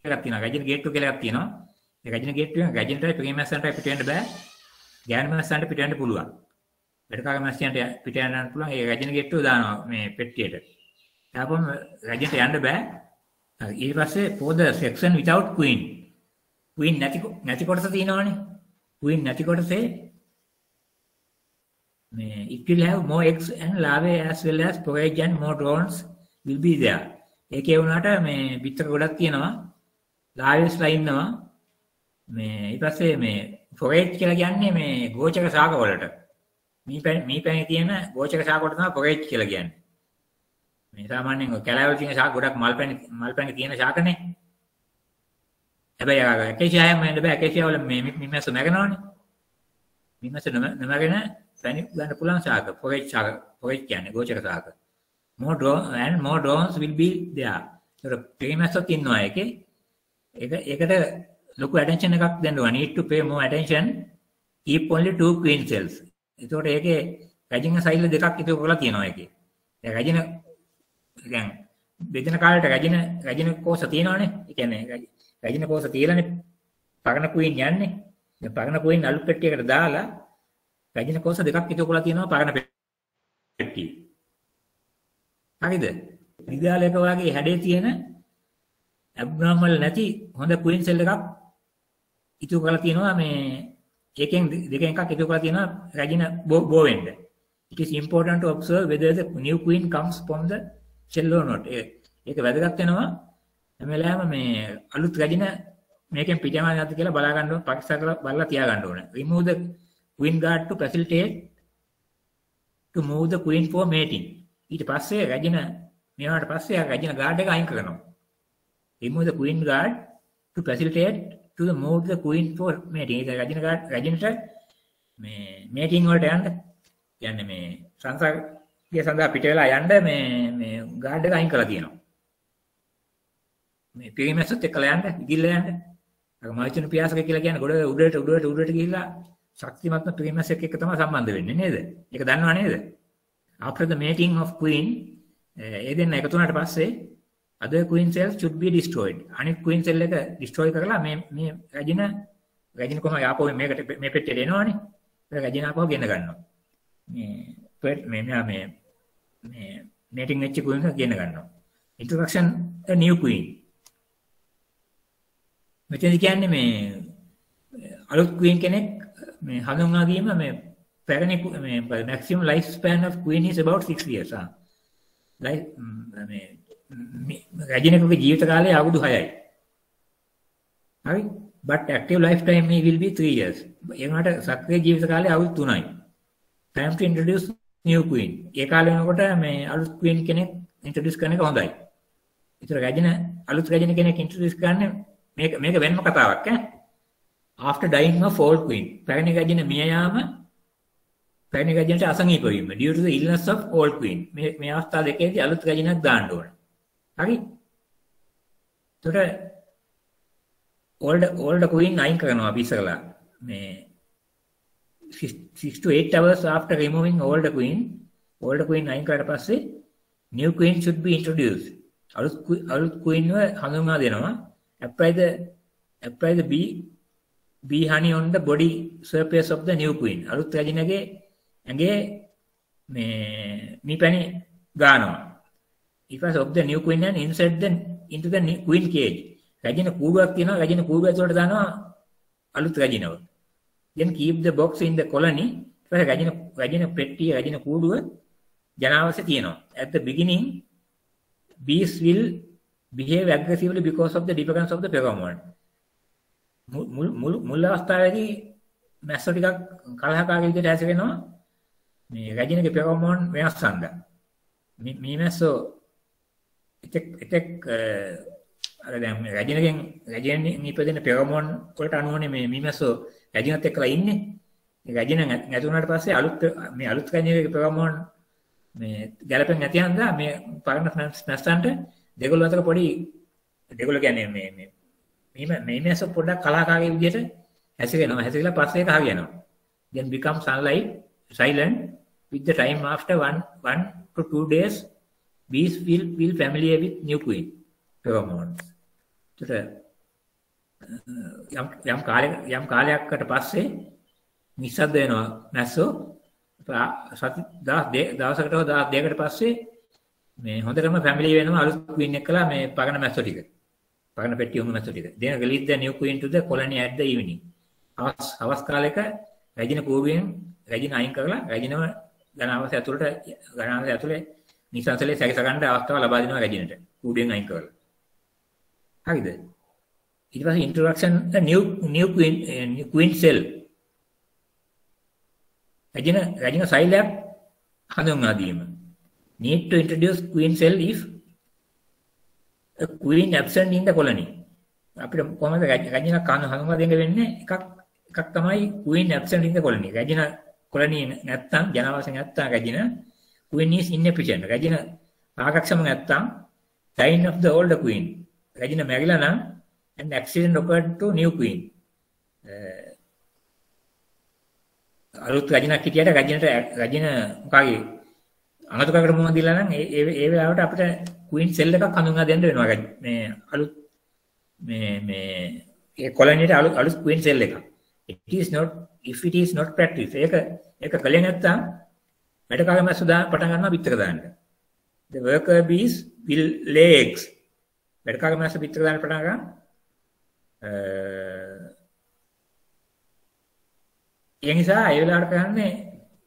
එකක් තියෙනවා. රැජින ගේට්ටුව කියලා එකක් තියෙනවා. ඒ රැජින ගේට්ටුවෙන් රැජිනටයි ප්‍රේමැස්සන්ටයි පිට වෙන්න බෑ. ගෑනු මැස්සන්ට පිට වෙන්න පුළුවන්. වැඩකාර මැස්සන්ට පිට යන්න පුළුවන්. ඒ රැජින ගේට්ටුව දානවා මේ පෙට්ටියට. ඊපස්සේ රැජිනට යන්න බෑ. ඊට පස්සේ for the section without queen. queen නැති කොටස තියෙනවනේ. queen නැති කොටසේ it will have more eggs and larvae as well as forage and more drones will be there. ඒකේ වුණාට මේ පිටර ගොඩක් තියෙනවා. larvae ඉන්නවා. මේ ඊට පස්සේ මේ forage කියලා කියන්නේ මේ ගෝචක ශාක වලට. මීපැණි තියෙන ගෝචක ශාක වලට තමයි forage කියලා කියන්නේ. මේ සාමාන්‍යයෙන් කැලෑවල තියෙන ශාක ගොඩක් මල් පැණි තියෙන ශාකනේ. හැබැයි ඇකේෂියා හැම වෙන්න බෑ. ඇකේෂියා වල මේ මිමැස්ස නැගනවනේ. මිමැස්ස නැගන පැණි ගන්න පුළුවන් ශාක. forage කියන්නේ ගෝචර ශාක. More drones will be there. ඒක ප්‍රේමස්සත් ඉන්නවා ඒකේ. ඒකට ලොකු attention එකක් දෙන්න ඕන. Need to pay more attention. Keep only 2 queen cells. ඒතකොට ඒකේ රැජින සෛල දෙකක් ඉතුරු කරලා තියෙනවා ඒකේ. දැන් රැජින දැන් බෙදෙන කාලේට රැජින කෝෂ තියෙනවානේ. ඒ කියන්නේ රැජින කෝෂ තියලානේ පරණ queen යන්නේ. දැන් පරණ queen අලුත් පෙට්ටියකට දාලා රැජින කෝෂ දෙකක් ඉතුරු කරලා තියෙනවා පරණ පෙට්ටිය. හරිද? විද්‍යාලයක වගේ හැඩේ තියෙන abnormal නැති හොඳ queen cell එකක් ඉතුරු කරලා තියෙනවා මේ එකෙන් දෙකෙන් එකක් ඉතුරු කරලා තියෙනවා රැජින බෝ වෙන්න. It is important to observe whether the new queen comes from the cell or not. ඒක වැදගත් වෙනවා හැම වෙලාවෙම මේ අලුත් රැජින මේකෙන් පිටම නැද්ද කියලා බලා ගන්න ඕන පරීක්ෂා කරලා බලලා තියා ගන්න ඕන. Remove the queen guard to facilitate to move the queen for mating. ඊට පස්සේ රැජින මේවාට පස්සේ රැජින guard එක අයින් කරනවා. Remove the queen guard to facilitate to move the queen for mating. ඒක රැජිනට මේ mating වලට යන්න කියන්නේ මේ සංසර්ගය සඳහා පිට වෙලා යන්න මේ guard එක අයින් කරලා තියෙනවා. මේ පිරිමැස්සත් එක්කලා යන්න ගිහිල්ලා යන්න. අර මයිචුන පියාසක කියලා කියන්නේ ගොඩ උඩට ගිහිල්ලා ශක්තිමත්ම පිරිමැස්සෙක් එක්ක තමයි සම්බන්ධ වෙන්නේ නේද? ඒක දන්නව නේද? After the mating of queen ඒ දෙන්න එකතු වුණාට පස්සේ other queen cells should be destroyed. අනිත් queen cell එක destroy කරලා මේ රැජින කොහොමද ආපහු මේකට මේ පෙට්ටියට එනවනේ. ඒක රැජින ආපහු ගෙන ගන්නවා. මේ mating වෙච්ච queen එක ගෙන ගන්නවා. Introduction a new queen. මෙතන කියන්නේ මේ අලුත් queen කෙනෙක් මේ හඳුන්වා දීම මේ පැරණි මේ maximum life span of queen is about 6 years. මේ රැජිනකගේ ජීවිත කාලය අවුරුදු 6යි. හරි? But active lifetime will be 3 years. ඒ වුණාට සක්‍රීය ජීවිත කාලය අවුරුදු 3යි. Time to introduce new queen. ඒ කාලේ වෙනකොට මේ අලුත් queen කෙනෙක් introduce කරන එක හොඳයි. ඒතර අලුත් රැජින කෙනෙක් introduce කරන්නේ මේක වෙනම කතාවක් ඈ. After dying of old queen. පැරණි රැජින මිය යාම පැරණි රැජිනට අසනීප වීම due to the illness of old queen. මේ අවස්ථා දෙකේදී අලුත් රැජිනක් දාන්න ඕන. හරි? එතකොට old queen අයින් කරනවා අපි ඉස්සරලා. මේ 6 to 8 hours after removing old queen අයින් කරලා පස්සේ new queen should be introduced. අලුත් queen ව හඳුන්වා දෙනවා. Apply the bee honey on the body surface of the new queen. අලුත් රැජිනගේ ඇඟේ මේ පැණි ගානවා. If I of the new queen and insert them into the queen cage. රැජින කූඩුවක් තියෙනවා. රැජින කූඩුව ඇතුළට දානවා අලුත් රැජිනව. Then keep the box in the colony. රැජින පෙට්ටිය රැජින කූඩුව ජනාවසේ තියෙනවා. At the beginning bees will behave aggressively because of the difference of the pheromone. මුල් අවස්ථාවේදී මැස්සෝ ටිකක් කලහකාරී විදිහට හැසිරෙනවා. මේ රැජිනගේ pheromone වෙනස් සංගා. මේ මැස්සෝ එතෙක් අර දැන් රැජිනෙන් ඉපදෙන pheromone වලට අනුවනේ මේ මැස්සෝ රැජිනත් එක්කලා ඉන්නේ. ඒ රැජින නැති වුණාට පස්සේ අලුත් රැජිනගේ pheromone මේ ගැලපෙන්නේ නැති හන්දා මේ පරණ මැස්සන්ට දෙගොල්ලෝ අතර පොඩි දෙගොල්ලෝ කියන්නේ මේ මැස්සෝ පොඩ්ඩක් කලහකාරී විදිහට හැසිරෙනවා. හැසිරලා පස්සේ ඒක හරියනවා. Then become silent with the time after 1 to 2 days. Bees will familiar with new queen pheromones. යම් කාලයකට පස්සේ නිස්සද්ද වෙනවා මැස්සෝ. දවසකට හෝ දවස් දෙකකට පස්සේ මේ හොඳටම ෆැමිලි වෙනවා අලුත් queen එක්කලා මේ පරණ මැස්සෝ ටික. පරණ පෙට්ටිය උණු මැස්සෝ ටික. Then release the new queen to the colony at the evening. Hours කාලයක රැජින කූඩුවෙන් රැජින අයින් කරලා රැජිනව ගණාවසේ ඇතුලේ නිසංසලේ සැකසගන්න අවස්ථාව ලබා දෙනවා රැජිනට. කූඩුවෙන් අයින් කරලා. හරිද? ඊට පස්සේ introduction a new queen cell. රැජින සෛලයක් හඳුන්වා දීම. Need to introduce queen cell if a queen absent in the colony. අපිට කොහොමද රැජිනා කන හඳුනා දෙන්න වෙන්නේ එකක් තමයි queen absent in the colony. රැජිනා colony නැත්තම් ජනාවාසය නැත්තම් රැජිනා queen is inefficient. රැජිනා ආරක්ෂම නැත්තම් sign of the older queen. රැජිනා මැරිලා නම් an accident occurred to new queen. අලුත් රැජිනා කිටියට රැජිනා මොකගේ අඟතුකකට මොන දීලා නම් ඒ වෙලාවට අපිට queen cell එකක් හඳුනා දෙන්න වෙනවා. මේ අලුත් මේ ඒ කොලොනියට අලුත් queen cell එකක්. It is not if it is not practice. ඒක කලේ නැත්තම් වැඩකාර මැස්සු පටන් ගන්නවා පිටක දාන්න. The worker bees will lay eggs. වැඩකාර මැස්සු පිටක දාන්න පටන් ගන්න. ඒ නිසා ඒ වෙලාවට කරන්නේ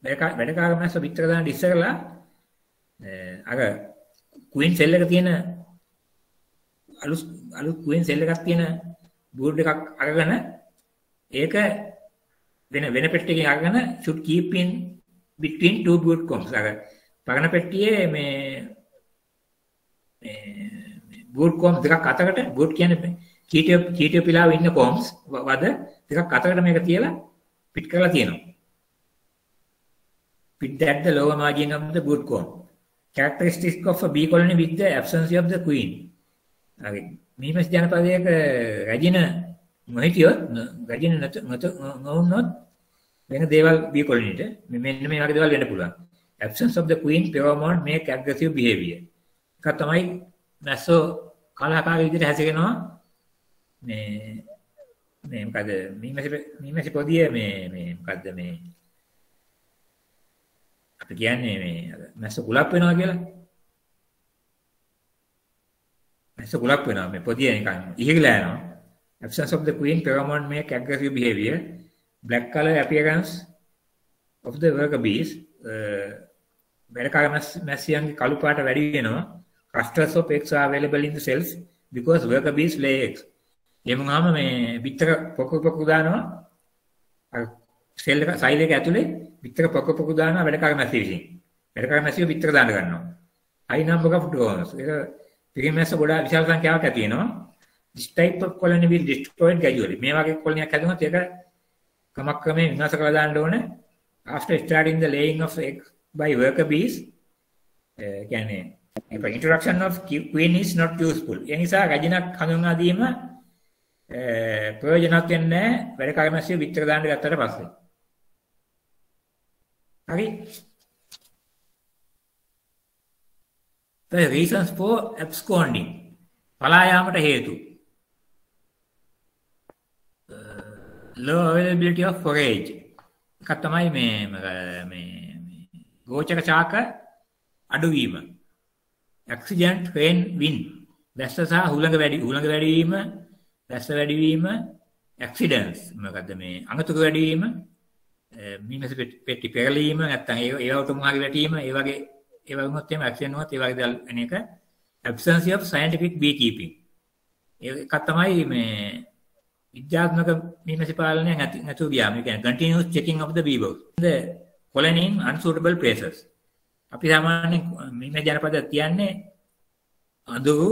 වැඩකාර මැස්සු පිටක දාන්න ඉස්සරලා අර queen cell එක තියෙන අලුත් queen cell එකක් තියෙන board එකක් අරගෙන ඒක වෙන පෙට්ටියකින් අරගෙන should keep in between two brood combs. අර පරණ පෙට්ටියේ මේ brood combs දෙකක් අතරකට brood කියන්නේ කීටිය පිලාව ඉන්න combs වද දෙකක් අතරකට මේක තියලා පිට කරලා තියෙනවා. Pit at the lower margin of the brood comb. Characteristic of a bee colony with the absence of the queen. හරි. මීමස් ජනපදයක රැජින නොහිටියොත් රැජින නොවුනොත් වෙන දේවල් බී කොලොනියට මෙන්න මේ වගේ දේවල් වෙන්න පුළුවන්. Absence of the queen pheromone make aggressive behavior. ඒක තමයි මැස්සෝ කලහකාරී විදිහට හැසිරෙනවා. මේ මොකද මීමස් පොදිය මේ මොකද්ද මේ අපි කියන්නේ මේ මැස්සෝ කුලප් වෙනවා කියලා. මැස්සෝ කුලප් වෙනවා මේ පොදිය නිකන් ඉහිගලා යනවා. Absence of the queen pheromone make aggressive behavior. Black color appearance of the worker bees. වැඩකාර මැස්සියන්ගේ කළු පාට වැඩි වෙනවා. Clusters of eggs are available in the cells because worker bees lay eggs. ඒ වුණාම මේ පිටක පොකු දානවා. අර සෙල් එක සයිල් එක ඇතුලේ පිටක පොකු දානවා වැඩකාර මැස්සිය විසින්. වැඩකාර මැස්සිය පිටක දාන්න ගන්නවා. high number of drones. ඒක පිරිමැස්ස ගොඩාක් විශාල සංඛ්‍යාවක් ඇති වෙනවා. This type of colony will destroy gradually. මේ වගේ කොලොනියක් හැදුනොත් ඒක ක්‍රමක්‍රමයෙන් විනාශ කරලා දාන්න ඕනේ. After starting the laying of eggs by worker bees, කියන්නේ introduction of queen is not useful. ඒ නිසා රැජිනක් හඳුන්වා දීම ප්‍රයෝජනවත් වෙන්නේ නැහැ. වැඩකාර මැස්සිය පිටක දාන්න ගත්තට පස්සේ. හරි. The reasons for absconding. පලා යාමට හේතු. Low availability of forage. එකක් තමයි මේ ගෝචර ශාක අඩුවීම. Accident, rain, wind. වැස්ස සහ හුළඟ වැඩි වීම, වැස්ස වැඩි වීම, accidents. මොකද්ද මේ අඟතුරු වැඩි වීම, මීමැසි පෙට්ටි පෙරලීම, නැත්නම් ඒවට මොහාරි වැටීම, ඒ වගේ ඒවා වුණොත් එහෙම ඇක්සිඩන්ට් වුණොත් ඒ වගේ දේවල් වෙන එක. Absence of scientific beekeeping. එකක් තමයි මේ විද්‍යාත්මක මීමැසි පාලනය නැතුව ගියාම. ඒ කියන්නේ continuous checking of the bee box. The colony in unsuitable places. අපි සාමාන්‍යයෙන් මීමැසි ජනපද කියන්නේ අඳුරු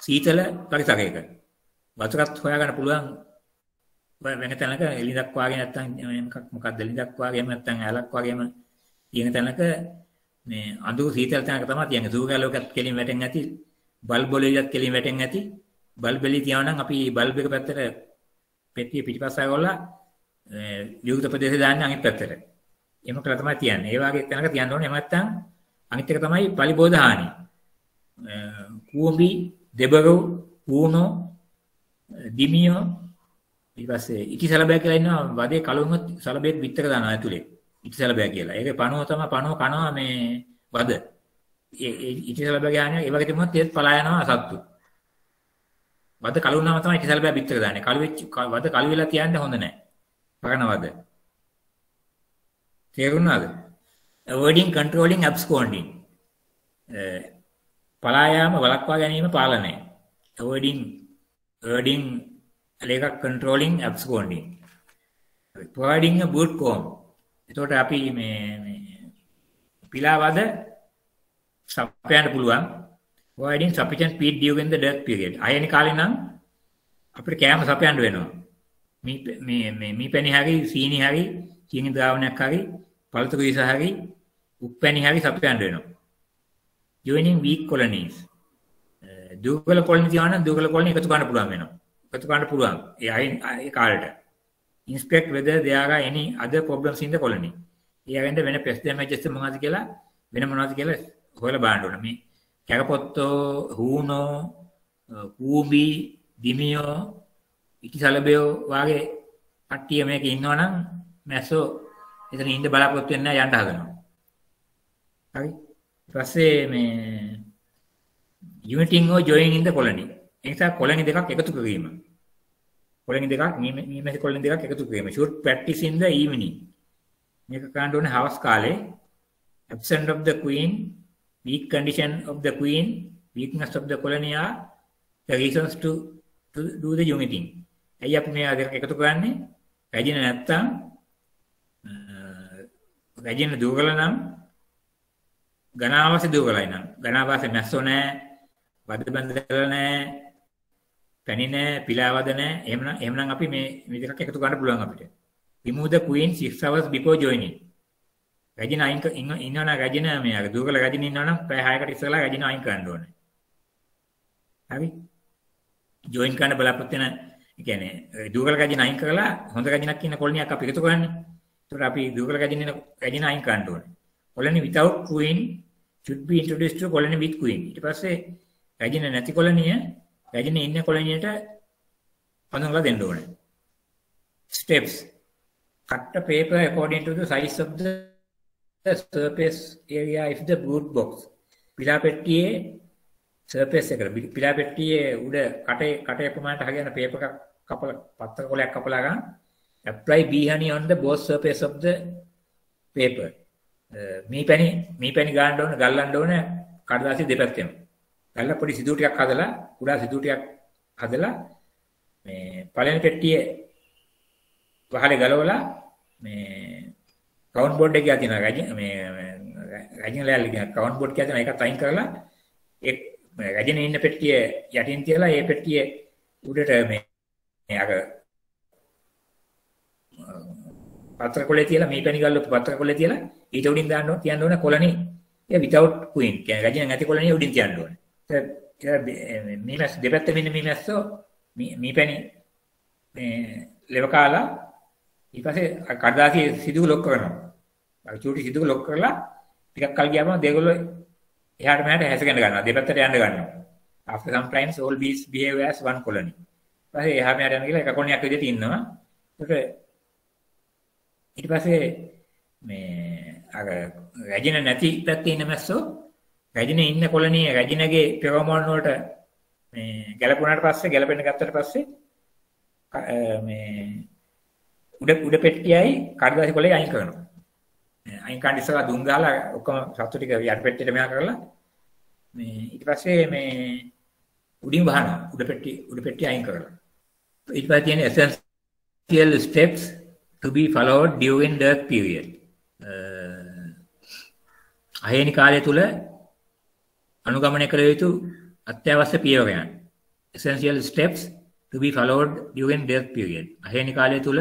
සීතල පරිසරයක. වතුරත් හොයාගන්න පුළුවන් වෙන තැනක එළිදක් වාගේ නැත්නම් මොකක්ද එළිදක් වාගේම නැත්නම් ඇලක් වගේම තියෙන තැනක මේ අඳුරු සීතල තැනක තමයි තියන්නේ. සූර්යාලෝකයක් කෙලින් වැටෙන්නේ නැති, බල්බ් වලින්වත් කෙලින් වැටෙන්නේ නැති. බල්බ් එළිය තියනවා නම් අපි බල්බ් එක පැත්තට පෙට්ටිය පිටිපස්සට ගොල්ලා විවෘත ප්‍රදේශය දාන්නේ අනිත් පැත්තට. එහෙම කළා තමයි තියන්නේ. ඒ වගේ තැනක තියන්න ඕනේ. එහෙම නැත්නම් අනිත් එක තමයි පලිබෝධ හානි. කූඹි, දෙබරු, කූණෝ, දිමියෝ ඊට පස්සේ ඉටි සලබය කියලා ඉන්නවා. වදේ කලුනොත් සලබෙත් පිටක දානවා ඇතුලේ. ඉටි සලබය කියලා. ඒකේ පණුව තමයි පණුව කනවා මේ වද. ඒ ඉටි සලබය ගානේ ඒ වගේ තිබුණොත් ඒත් පලා යනවා සත්තු. වද කලුනාම තමයි ඉටි සලබය පිටක දාන්නේ. වද කළු වෙලා තියන්න හොඳ නැහැ. පරණ වද. තේරුණාද? Avoiding controlling absconding. පලා යාම වළක්වා ගැනීම පාලනය. Avoiding like controlling absconding. Providing a brood comb. එතකොට අපි මේ පිලාවද සපයන්න පුළුවන්. Providing sufficient feed during the death period. අයනි කාලේ නම් අපිට කෑම සපයන්න වෙනවා. මීපැණි හරි සීනි හරි චීනි ද්‍රාවණයක් හරි පළතුරු විස හරි උප්පැණි හරි සපයන්න වෙනවා. joining weak colonies. දුර්වල කොලනි තියන දුර්වල කොලනි එකතු කරන්න පුළුවන් වෙනවා. එකතු කරන්න පුළුවන්. ඒ කාලේට. inspect whether there are any other problems in the colony. ඊයගෙන්ද වෙන pest damages මොනවද කියලා වෙන මොනවද කියලා හොයලා බලන්න ඕන. මේ කැරපොත්තෝ, හූනෝ, කූඹි, දිමියෝ, ඉටිසලබයෝ වගේ කට්ටිය මේක ඉන්නවනම් මැස්සෝ එතන ඉන්න බලාපොරොත්තු වෙන්නේ නැහැ යන්න හදනවා. හරි. ඊට පස්සේ මේ uniting or joining in the colony. ඒ නිසා colony දෙකක් එකතු කිරීම. colony දෙකක් මේ colony දෙකක් එකතු කිරීම. should practice in the evening. මේක කරන්න ඕනේ හවස් කාලේ. absent of the queen, weak condition of the queen, weakness of the colony are the reasons to do the uniting. ඇයි අපි මේ දෙක එකතු කරන්නේ? රැජින නැත්තම් රැජින දුර්වල නම් ඝනාවාසය දුර්වලයි නම් ඝනාවාසය මැස්සෝ නැහැ, වද බඳලා නැහැ, පැණි නැහැ, පිලාවද නැහැ. එහෙමනම් අපි මේ දෙකක් එකතු කරන්න පුළුවන් අපිට. remove the queen 6 hours before joining. රැජින අයින් ඉන්නවනම් රැජින මේ අර දුර්වල රැජින ඉන්නවනම් පැය 6කට ඉස්සෙල්ලා රැජින අයින් කරන්න ඕනේ. හරි? join කරන්න බලාපොරොත්තු වෙන ඒ කියන්නේ දුර්වල රැජින අයින් කරලා හොඳ රැජිනක් ඉන්න කොලනියක් අපි එකතු කරන්නේ. ඒකට අපි දුර්වල රැජින අයින් කරන්න ඕනේ. colony without queen should be introduced to colony with queen. ඊට පස්සේ රැජින නැති කොලනිය රැජින ඉන්න කොලනියට පඳුනලා දෙන්න ඕනේ. Steps. Cut the paper according to the size of the surface area if the brood box. පිලා පෙට්ටියේ surface එකට පිලා පෙට්ටියේ උඩ කටේ ප්‍රමාණයට හරියන පේපර් එකක් කපලා පත්තර කොලයක් කපලා ගන්න. Apply bee honey on the both surface of the paper. මීපැණි ගන්න ඕන ගල්ලන්න ඕන කඩදාසිය දෙපැත්තෙම. ගල්ලා පොඩි සිදුරු ටිකක් හදලා කුඩා සිදුරු ටිකක් හදලා මේ පළවෙනි පෙට්ටියේ වහලේ ගලවලා මේ කවුන්ට් බෝඩ් එකේ තියෙන රැජින ලෑල්ල කියන කවුන්ට් බෝඩ් එකේ තියෙන එකත් අයින් කරලා ඒ රැජින ඉන්න පෙට්ටිය යටින් තියලා ඒ පෙට්ටියේ උඩට මේ අර පත්‍ර කොලේ තියලා මේපැණි ගල්ලපු පත්‍ර කොලේ තියලා ඊට උඩින් තියන්න ඕන කොලනි ඒ without queen කියන්නේ රැජින නැති කොලනි උඩින් තියන්න ඕන. මේ මැස් දෙපැත්තේ මෙන්න මේ මැස්සෝ මේපැණි මේ ලෙව කාලා ඊට පස්සේ කඩදාසිය සිදුව ලොක් කරනවා. අර චූටි සිදුව ලොක් කරලා ටිකක් කල් ගියාම දෙගොල්ලෝ එහාට මෙහාට හැසගෙන ගන්නවා. දෙපැත්තට යන්න ගන්නවා. After some times all bees behave as one colony. ඊපස්සේ එහා මෙහාට යන කියලා එක කොලනියක් විදිහට ඉන්නවා. ඊට පස්සේ මේ අර රැජින නැති පැත්තේ ඉන්න මැස්සෝ රැජින ඉන්න කොලනියේ රැජිනගේ ෆෙරෝමෝන් වලට මේ ගැලපුණාට පස්සේ ගැලපෙන්න ගත්තට පස්සේ මේ උඩ පෙට්ටියයි කඩදාසි කොලේ අයින් කරනවා. අයින් කරන් ඉස්සලා දුම් ගහලා ඔක්කොම සතු ටික යට පෙට්ටියට මෙහා කරලා මේ ඊට පස්සේ මේ උඩින් වහනවා. උඩ පෙට්ටිය අයින් කරලා. ඊට පස්සේ තියෙන essential steps to be followed during the period. අහේනි කාලය තුල අනුගමනය කළ යුතු අත්‍යවශ්‍ය පියවරයන්. Essential steps to be followed during death period. අහේනි කාලය තුල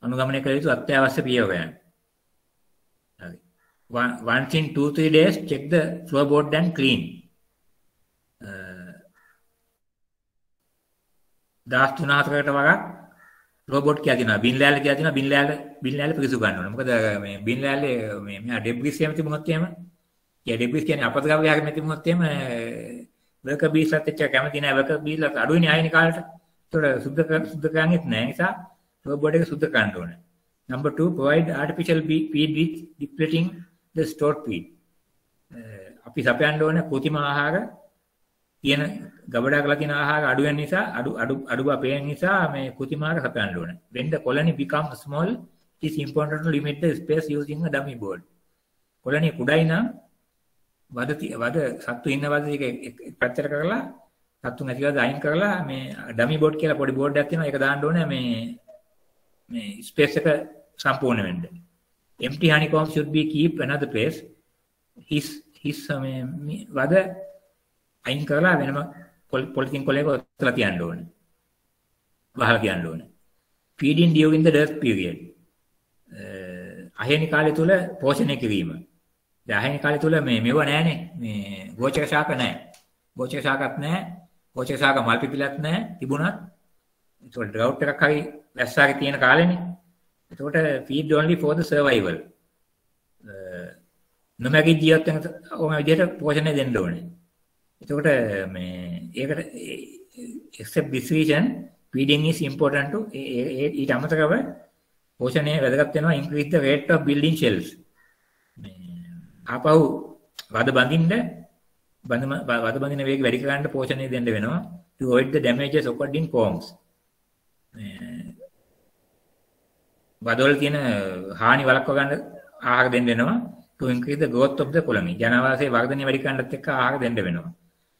අනුගමනය කළ යුතු අත්‍යවශ්‍ය පියවරයන්. හරි. Once in 2-3 days check the floorboard and clean. දාස් 3-4කට වරක් floorboard කියලා තියෙනවා. බින් ලෑල්ල කියලා තියෙනවා. බින් ලෑල්ල පිරිසු ගන්න ඕනේ. මොකද මේ බින් ලෑල්ලේ මේ මෙහා ඩෙබ්‍රිස් එහෙම තිබුණොත් එහෙම ඒ ඩෙබ්‍රිස් කියන්නේ අපද්‍රව්‍ය හැම තිබුණොත් එහෙම වර්කර් බීස්ලත් එච්චර කැමති නැහැ. වර්කර් බීස්ලත් අඩුයිනේ ආයෙන කාලේට. ඒතකොට සුද්ධ කරන්නේත් නැහැ. ඒ නිසා floorboard එක සුද්ධ කරන්න ඕනේ. Number 2, provide artificial feed with depleting the stored feed. අපි සපයන්න ඕනේ කෘත්‍රිම ආහාර තියෙන ගබඩා කරලා තියෙන ආහාර අඩු වෙන නිසා අඩු බව පේන නිසා මේ කෘත්‍රිම ආහාර සපයන්න ඕනේ. When the colony becomes small, it is important to limit the space using a dummy board. colony කුඩයි නම් වද සත්තු ඉන්න වද එක පැත්තට කරලා සත්තු නැතිවද අයින් කරලා මේ dummy board කියලා පොඩි බෝඩ් එකක් තියෙනවා. ඒක දාන්න ඕනේ මේ ස්පේස් එක සම්පූර්ණ වෙන්න. Empty honeycomb should be keep another place. his වද අයින් කරලා වෙනම පොලිතින් කොලයක ඔතලා තියන්න ඕනේ. වහලා කියන්න ඕනේ. feeding during the dearth period. අහේනි කාලය තුල පෝෂණය කිරීම. දැන් අහේනි කාලය තුල මෙව නැහැනේ. මේ ගෝචර ශාක නැහැ. ගෝචර ශාකත් නැහැ. ගෝචර ශාක මල් පිපිලත් නැහැ. තිබුණත් ඒකට ඩ්‍රවුට් එකක් හරි වැස්සාගේ තියෙන කාලෙනේ. ඒකට feed only for the survival. නොමැගී ජීවත් වෙන ඕන විදිහට පෝෂණය දෙන්න ඕනේ. ඒකට ඒකට except this reason feeding is important to ඊට අමතරව පෝෂණය වැදගත් වෙනවා increase the rate of building cells. ආපහු වද බඳින්න වේගය වැඩි කරන්න පෝෂණය දෙන්න වෙනවා to avoid the damages occurred in combs. වදවල තියෙන හානි වළක්වා ගන්න ආහාර දෙන්න වෙනවා to increase the growth of the colony. ජනවාසයේ වර්ධනය වැඩි කරන්නත් එක්ක ආහාර දෙන්න වෙනවා.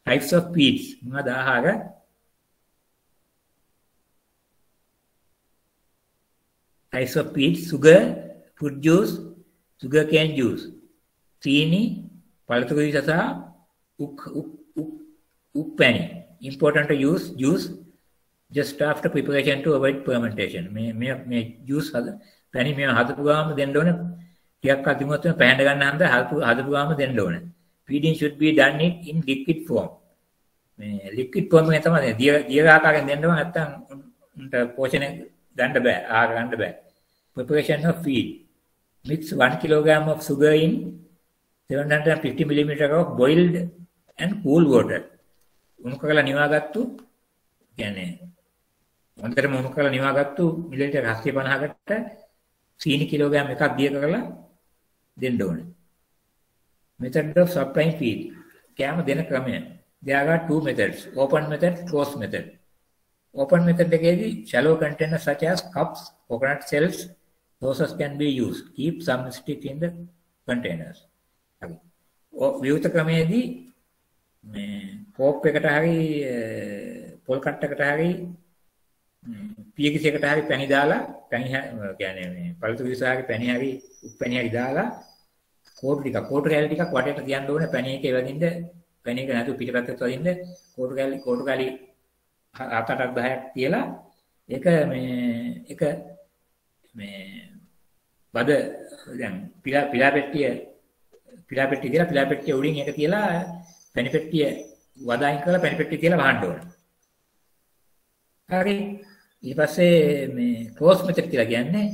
Types of feeds මොනවාද ආහාර? Types of feeds: sugar, fruit juice, sugar cane juice, चीनी, पलतुरी ससा, uppani. Important to use juice just after preparation to avoid fermentation. මේ juice පැණි මේ හදපු ගාම දෙන්න ඕනේ. ටිකක් අදිමුත් වෙන පැහැඳ ගන්න හන්ද හදපු ගාම දෙන්න ඕනේ. Feeding should be done in liquid form. මේ liquid form එක තමයි දිය ආකාරයෙන් දෙන්න ඕනේ. නැත්නම් උන්ට පෝෂණය ගන්න බෑ. ආහාර ගන්න බෑ. Preparation of feed. Mix 1 kilogram of sugar in 750 millimeter of boiled and cool water. උණු කරලා නිවාගත්තු කියන්නේ හොඳටම උණු කරලා නිවාගත්තු මිලිලිටර් 750කට සීනි කිලෝග්‍රෑම් එකක් දිය කරලා දෙන්න ඕනේ. Method of supplying feed. කෑම දෙන ක්‍රමය. There are two methods. Open method, closed method. Open method එකේදී shallow containers such as cups, coconut shells, saucers can be used. Keep some stick in the containers. හරි. විවෘත ක්‍රමයේදී මේ කෝප් එකට හරි පොල් කට්ටකට හරි පියකිසයකට හරි පැණි දාලා පැණි කියන්නේ මේ පළතු විසාරේ පැණි හරි උප්පැණි හරි දාලා කෝටු කැලි ටිකක් වටේට තියන්න ඕනේ පැණි එකේ වදින්න පැණි එක නැතු පිටපැත්තට වදින්න කෝටු කැලි 7-8ක් 10ක් තියලා ඒක වද දැන් පිලා පෙට්ටිය කියලා පිලා පෙට්ටිය උඩින් ඒක තියලා පැණි පෙට්ටිය වදායින් කරලා පැණි පෙට්ටිය තියලා වහන්න ඕනේ. හරි. ඊට පස්සේ මේ ක්ලෝස් මෙතඩ් කියලා කියන්නේ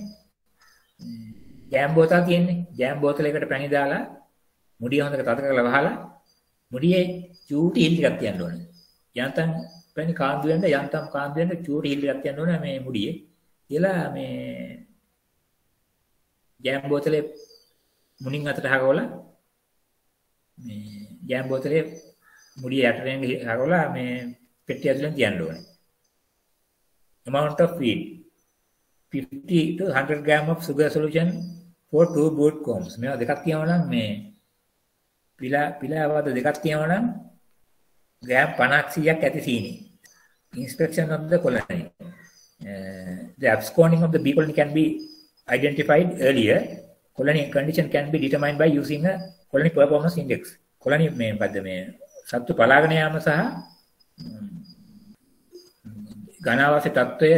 ජෑම් බෝතල් තියෙන්නේ. ජෑම් බෝතලයකට පැණි දාලා මුඩිය හොඳට තද කරලා වහලා මුඩියේ චූටි හිල් ටිකක් තියන්න ඕනේ. යන්තම් පැණි කාන්දු වෙන්න චූටි හිල් ටිකක් තියන්න ඕනේ මේ මුඩියේ. කියලා මේ ජෑම් බෝතලේ මුණින් අතට හරවලා මේ ජෑම් බෝතලේ මුඩිය යටටෙන් හරවලා මේ පෙට්ටිය ඇතුලෙන් තියන්න ඕනේ. Amount of feed 50 to 100 gram of sugar solution for 2 brood combs. මේවා දෙකක් තියනවා නම් මේ පිලාවද දෙකක් තියනවා නම් ග්‍රෑම් 50ක් 100ක් ඇති සීනි. Inspection of the colony. The absconding of the bee colony can be identified earlier. Colony condition can be determined by using a colony performance index. Colony මේ මොකද්ද මේ සත්තු පලාගෙන යාම සහ ඝනාවාසී තත්වය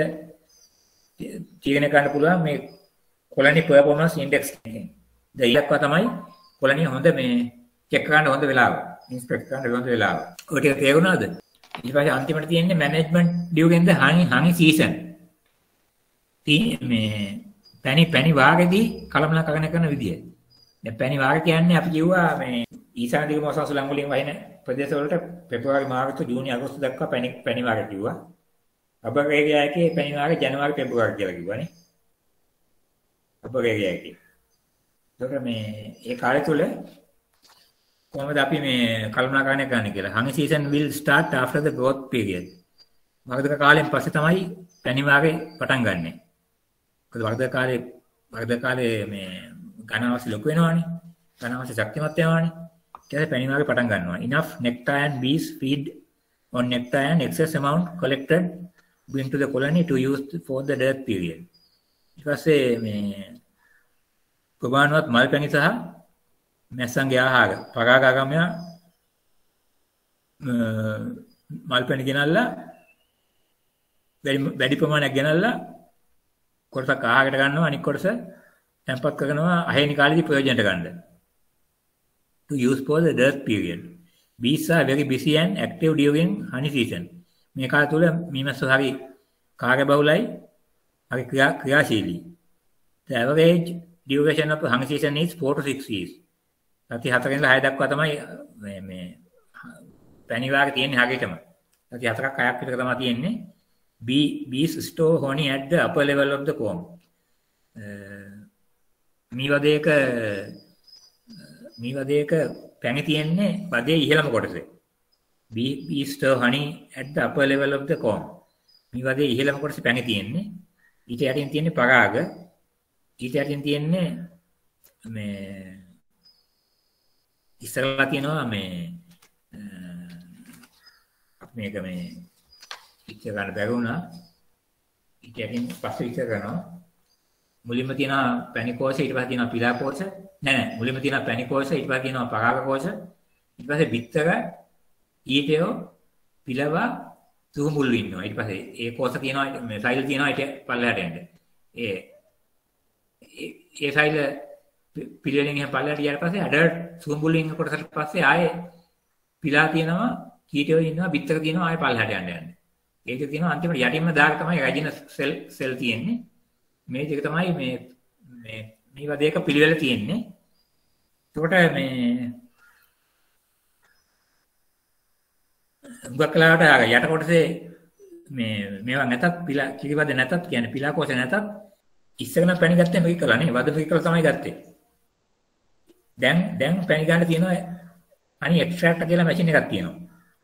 තීරණය කරන්න පුළුවන් මේ colony performance index එකෙන්. දෙයක්වා තමයි colony හොඳ මේ චෙක් කරන්න හොඳ වෙලාව. ඉන්ස්පෙක්ට් කරන්න හොඳ වෙලාව. ඔය ටික තේරුණාද? ඊට පස්සේ අන්තිමට තියෙන්නේ management during the honey season. මේ පැණි වාගේදී කළමනාකරණය කරන විදිය. දැන් පැණි වාග කියන්නේ අපි කිව්වා මේ ඊසාන දිග මාස සුළං වලින් වහින ප්‍රදේශ වලට පෙබරවාරි මාර්තු ජූනි අගෝස්තු දක්වා පැණි වාග කිව්වා. අපරේගයකේ පැණි වාග ජනවාරි පෙබරවාරි කියලා කිව්වනේ. අපරේගයකේ. ඒතර මේ ඒ කාලය තුල කොහොමද අපි මේ කළමනාකරණය කරන්නේ කියලා. honey season will start after the growth period. වර්ධක කාලයෙන් පස්සේ තමයි පැණි වාගේ පටන් ගන්නෙ. මොකද වර්ධක කාලේ මේ ඝනාවාසි ලොකු වෙනවානේ. ඝනාවාසි ශක්තිමත් වෙනවානේ. ඊට පස්සේ පැණි වාගේ පටන් ගන්නවා. enough nectar and bees feed on nectar and excess amount collected bring to the colony to use for the dearth period. ඊට පස්සේ මේ ප්‍රමාණවත් මල් පැණි සහ මැස්සන්ගේ ආහාර පරාගාගමය මල් පැණි ගෙනල්ලා වැඩි ප්‍රමාණයක් ගෙනල්ලා කොටසක් ආහාරයට ගන්නවා අනිත් කොටස tempat කරනවා අහේනි කාලේදී ප්‍රයෝජනට ගන්න. To use for the dearth period. Bees are very busy and active during honey season. මේ කාල තුල මීමැස්සෝ හරි කාර්යබහුලයි, හරි ක්‍රියාශීලී. The average duration of honey season is 4 to 6 weeks. සති 4 ඉඳලා 6 දක්වා තමයි මේ පැණි වාගේ තියෙන්නේ හරියටම. සති 4ක් 6ක් විතර තමයි තියෙන්නේ. Bees store honey at the upper level of the comb. මේ වදේක පැණි තියෙන්නේ වදේ ඉහළම කොටසේ. Bees store honey at the upper level of the comb. මේ වදේ ඉහළම කොටසේ පැණි තියෙන්නේ. ඊට යටින් තියෙන්නේ පරාග. ඊට යටින් තියෙන්නේ මේ ඉස්සරලා තියෙනවා මේක මේ ඉච්ච ගන්න බැරි වුණා. ඊට යටින් පස්සේ ඉච්ච කරනවා. මුලින්ම තියෙනවා පැණි කෝෂ, ඊට පස්සේ තියෙනවා පිලා කෝෂ. නෑ මුලින්ම තියෙනවා පැණි කෝෂ, ඊට පස්සේ තියෙනවා පරාග කෝෂ. ඊට පස්සේ බිත්තර, ඊටයෝ, පිලවා, සුහුමුල්ලු ඉන්නවා. ඊට පස්සේ ඒ කෝෂ තියෙනවා මේ සෛල තියෙනවා ඊට පල්ලෙහාට යන්න. ඒ සෛල පිළිවෙලින් එහෙම පල්ලෙහාට ගියාට පස්සේ ඇඩල්ට් සුහුමුල්ලු ඉන්න කොටසට පස්සේ ආයේ පිලා තියෙනවා, ඊටයෝ ඉන්නවා, බිත්තර තියෙනවා ආයේ පල්ලෙහාට යන්න. ඒක තියෙනවා අන්තිමට යටින්ම දාග තමයි රැජින සෙල් තියෙන්නේ. මේ දෙක තමයි මේ වදේක පිළිවෙල තියෙන්නේ. එතකොට උගක්ලාවට යට කොටසේ මේවා නැතත් පිලා කිරිවද නැතත් කියන්නේ පිලා කෝෂ නැතත් ඉස්සගෙන පැණි ගත්තේ මේක කළා නේ. වද මේක කළා තමයි ගත්තේ. දැන් පැණි ගන්න තියෙනවා අනි එක්ස්ට්‍රැක්ටර් කියලා මැෂින් එකක් තියෙනවා.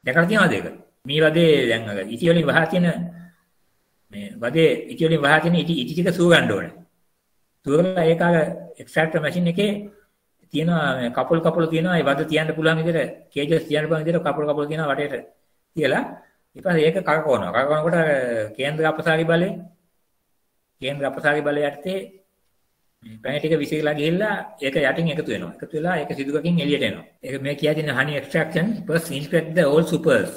දැකලා තියෙනවද ඒක? මේ වදේ දැන් අර ඉටි වලින් වහලා තියෙන මේ වදේ ඉටි වලින් වහලා තියෙන ඉටි ටික සූ ගන්න ඕනේ. සූරලා ඒක අර එක්ස්ට්‍රැක්ටර් මැෂින් එකේ තියෙනවා කපුල් තියෙනවා. ඒ වද තියන්න පුළුවන් විදිහට කේජස් තියන්න පුළුවන් විදිහට කපුල් තියෙනවා වටේට තියලා ඊට පස්සේ ඒක කරකවනවා. කරකවනකොට කේන්ද්‍ර අපසාරි බලය යටතේ පැණි ටික විසිරලා ගිහිල්ලා ඒක යටින් එකතු වෙනවා. එකතු වෙලා ඒක සිදුවකින් එළියට එනවා. ඒක මේ කියන්නේ honey extraction first inspect the all supers.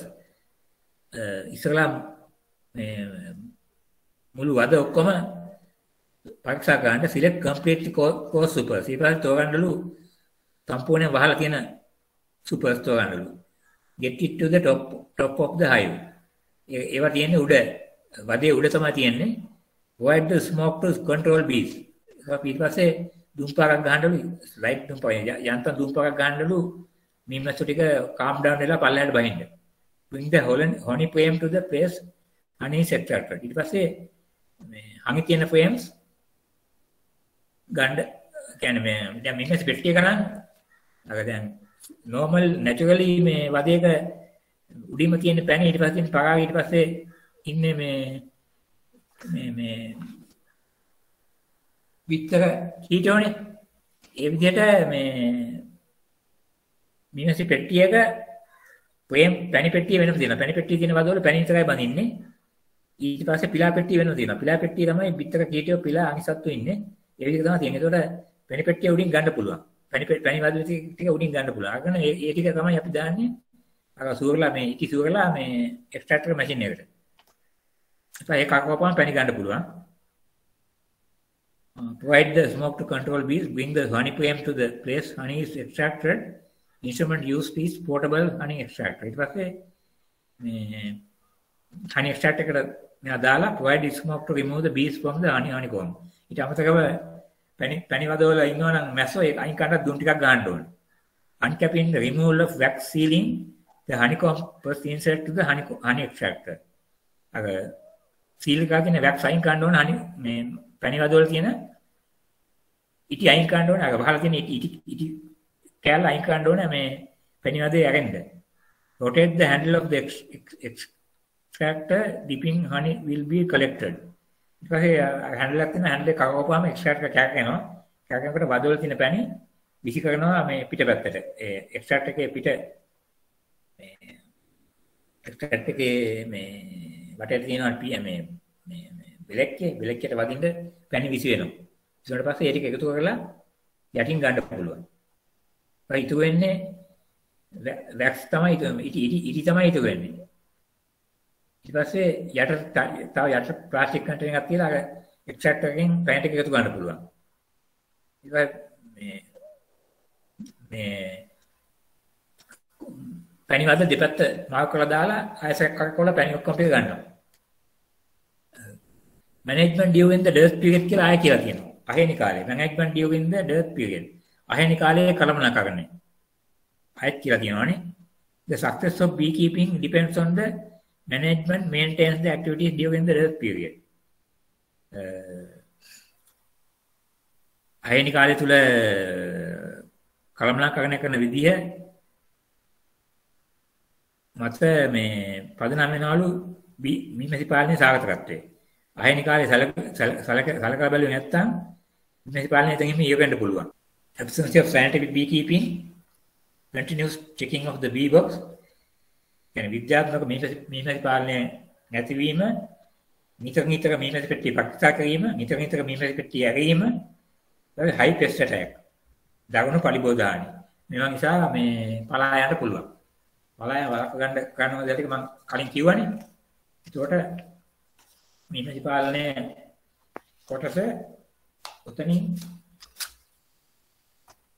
ඉස්සරලා මුළු වද ඔක්කොම පරීක්ෂා කරන්න select completely course supers. ඊට පස්සේ තෝරන්නලු සම්පූර්ණයෙන් වහලා තියෙන supers තෝරන්නලු. Get it to the top of the hive. ඒවා තියෙන්නේ උඩ. වදේ උඩ තමයි තියෙන්නේ. Avoid the smoke to control bees. ඊට පස්සේ දුම්පාරක් ගහන්නලු ලයිට් දුම්පාරක් යන්තම් දුම්පාරක් ගහන්නලු මීමැස්සු ටික calm down වෙලා පල්ලෙහාට බහින්න. Bring the honey frame to the place honey is extracted. ඊට පස්සේ මේ honey තියෙන frames ගන්න කියන්නේ මේ දැන් මීමැස්සු පෙට්ටිය කරන් අර දැන් normal naturally මේ වදේක උඩින්ම තියෙන පැණි ඊට පස්සේ තියෙන පරාග ඊට පස්සේ ඉන්නේ මේ විතර කීටෝනේ ඒ විදිහට මීමැස්සු පෙට්ටියක පැණි පෙට්ටිය වෙනම තියෙනවා. පැණි පෙට්ටිය තියෙන වදවල පැණි විතරයි බඳින්නේ. ඊට පස්සේ පිලා පෙට්ටිය වෙනම තියෙනවා. පිලා පෙට්ටිය තමයි විතර කීටියෝ පිලා අනිසත්තු ඉන්නේ. ඒ විදිහට තමයි තියෙන්නේ. ඒතකොට පැණි පෙට්ටිය උඩින් ගන්න පුළුවන්. පැණි වදවල ටික උඩින් ගන්න පුළුවන්. අරගෙන ඒ ටික තමයි අපි දාන්නේ. අර සූරලා මේ ඉටි සූරලා මේ එක්ස්ට්‍රැක්ටර් මැෂින් එකට. ඒක කකවපුවම පැණි ගන්න පුළුවන්. Provide the smoke to control bees. Bring the honey frame to the place honey is extracted. Instrument used is portable honey extractor. ඊට පස්සේ මේ honey extractor එකට මෙයා දාලා provide smoke to remove the bees from the honeycomb. ඊට අමතරව පැණි වදවල ඉන්නවා නම් මැස්සෝ ඒක අයින් කරලා දුම් ටිකක් ගන්න ඕනේ. Uncapping the removal of wax sealing the honeycomb first insert to the honey extractor. අර සීල් ගාගෙන wax අයින් කරන්න ඕනේ මේ පැණි වදවල තියෙන ඉටි අයින් කරන්න ඕනේ. අර වහලා තියෙන ඉටි කැල අයින් කරන්න ඕනේ මේ පැණි වදේ ඇරෙන්න. Rotate the handle of the extractor, dipping honey will be collected. ඊට පස්සේ හැන්ඩල් එකක් තියෙන හැන්ඩල් එක කවපුවාම එක්ස්ට්‍රැක්ටර් එක කැරකෙනවා. කැරකෙනකොට වදවල තියෙන පැණි විසි කරනවා මේ පිටපැත්තට. ඒ එක්ස්ට්‍රැක්ටර් එකේ පිට මේ එක්ස්ට්‍රැක්ටර් එකේ මේ වටේට තියෙනවා මේ බෙලෙක්කයට වදින්න පැණි විසි වෙනවා. ඊට පස්සේ ඒ ටික එකතු කරලා යටින් ගන්න පුළුවන්. ඒ ඉතුරු වෙන්නේ වැක්ස් තමයි ඉතුරු ඉටි තමයි ඉතුරු වෙන්නේ. ඊට පස්සේ තව යට ප්ලාස්ටික් කන්ටේනර් එකක් තියලා අර එක්ස්ට්‍රැක්ටර් එකෙන් පැන් ටික එකතු කරන්න පුළුවන්. ඊට පස්සේ මේ පැණි වද දෙපැත්ත මාර්ක් කරලා දාලා ආයසයක් කරකවලා පැණි ඔක්කොම ටික ගන්නවා. management during the dearth period කියලා ආයෙ කියලා තියෙනවා. අහේනි කාලේ management during the dearth period. අහේනි කාලේ කළමනාකරණය. ආයෙත් කියලා තියෙනවානේ. The success of beekeeping depends on the management maintains the activities during the dearth period. අහේනි කාලේ තුල කළමනාකරණය කරන විදිහ මත මේ පදනම් වෙනවලු මීමැසි පාලනයේ සාර්ථකත්වය. අහේනි කාලේ සලකලා බැලුවේ නැත්නම් මීමැසි පාලනය එතනින්ම ඉවරෙන්න පුළුවන්. Absence of scientific beekeeping, continuous checking of the bee box. කියන්නේ විද්‍යාත්මක මීමැසි පාලනය නැතිවීම, නිතර මීමැසි පෙට්ටිය පරීක්ෂා කිරීම, නිතර මීමැසි පෙට්ටිය ඇරීම, ඊට high pest attack. දරුණු පලිබෝධානි. මේවා නිසා මේ පලා යන්න පුළුවන්. පලා වලක් ගන්න කරනවා දෙයක් මම කලින් කිව්වනේ. ඒකට මීමැසි පාලනයේ කොටස උතනින්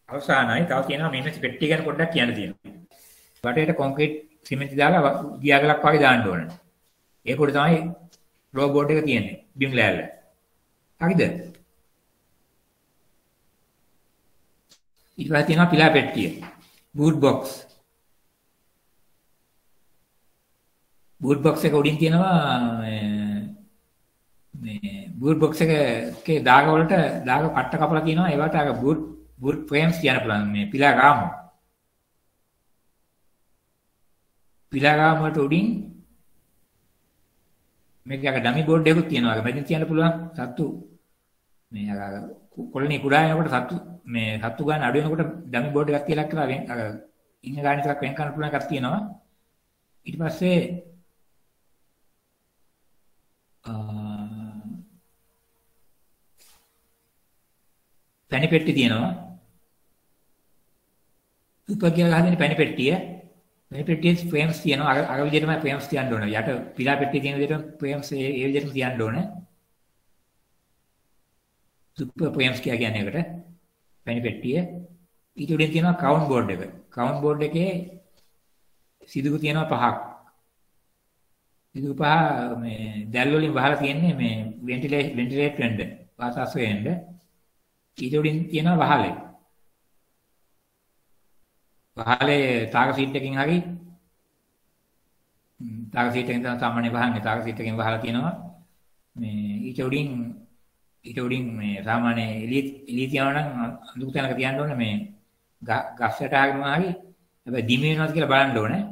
අවසానයි. තව තියෙනවා මීමැසි පෙට්ටිය ගැන පොඩ්ඩක් කියන්න තියෙනවා. වටේට කොන්ක්‍රීට් සිමෙන්ති දාලා ගියාගලක් වගේ දාන්න ඕන. ඒක උඩ තමයි ෆ්ලෝ බෝඩ් එක තියෙන්නේ. බිම් ලෑල්ල. හරිද? ඊට පස්සේ තියෙනවා පිලා පෙට්ටිය. Boot box. බූට් බොක්ස් එක උඩින් තියෙනවා මේ බූට් බොක්ස් එකේ දාග වලට දාග කට්ට කපලා තියෙනවා. ඒවට අර බූට් ෆ්‍රේම්ස් කියන පුළුවන් මේ පිලා රාමු. පිලා රාමු වලට උඩින් මේක අර ඩමි බෝඩ් එකකුත් තියෙනවා. අර මැදින් තියන්න පුළුවන් සත්තු මේ අර කොළණි කුඩා වෙනකොට සත්තු ගන්න අඩු වෙනකොට ඩමි බෝඩ් එකක් තියලා කරලා අර ඉන්න ගාන ටිකක් වෙන් කරන්න පුළුවන් එකක් තියෙනවා. ඊට පස්සේ පැණි පෙට්ටි තියෙනවා. උපගිය ගහගෙන පැණි පෙට්ටිය. පැණි පෙට්ටියේ ෆ්‍රේම්ස් තියෙනවා. අර විදිහටම ෆ්‍රේම්ස් තියන්න ඕනේ. යට පිලා පෙට්ටිය තියෙන විදිහට ෆ්‍රේම්ස් ඒ විදිහටම තියන්න ඕනේ. සුපර් ෆ්‍රේම්ස් කියන්නේ ඒකට. පැණි පෙට්ටිය. ඊට උඩින් තියෙනවා ක්‍රවුන් බෝඩ් එක. ක්‍රවුන් බෝඩ් එකේ සිදුරු තියෙනවා 5ක්. සිදුරු 5 මේ දැල් වලින් වහලා තියෙන්නේ මේ වෙන්ටිලේට් වෙන්න. වාතාශ්‍රය වෙන්න. ඊට උඩින් තියෙනවා වහලේ. වහලේ තාර සීට් එකකින් හරි තාර සීට් එකෙන් තමයි සාමාන්‍ය වහන්නේ. තාර සීට් එකෙන් වහලා තියෙනවා. මේ ඊට උඩින් මේ සාමාන්‍ය එළිය තියනවා නම් අඳුර තැනක තියන්න ඕනේ මේ ගස් යට ආගෙනවා හරි. හැබැයි දිමි වෙනවද කියලා බලන්න ඕනේ.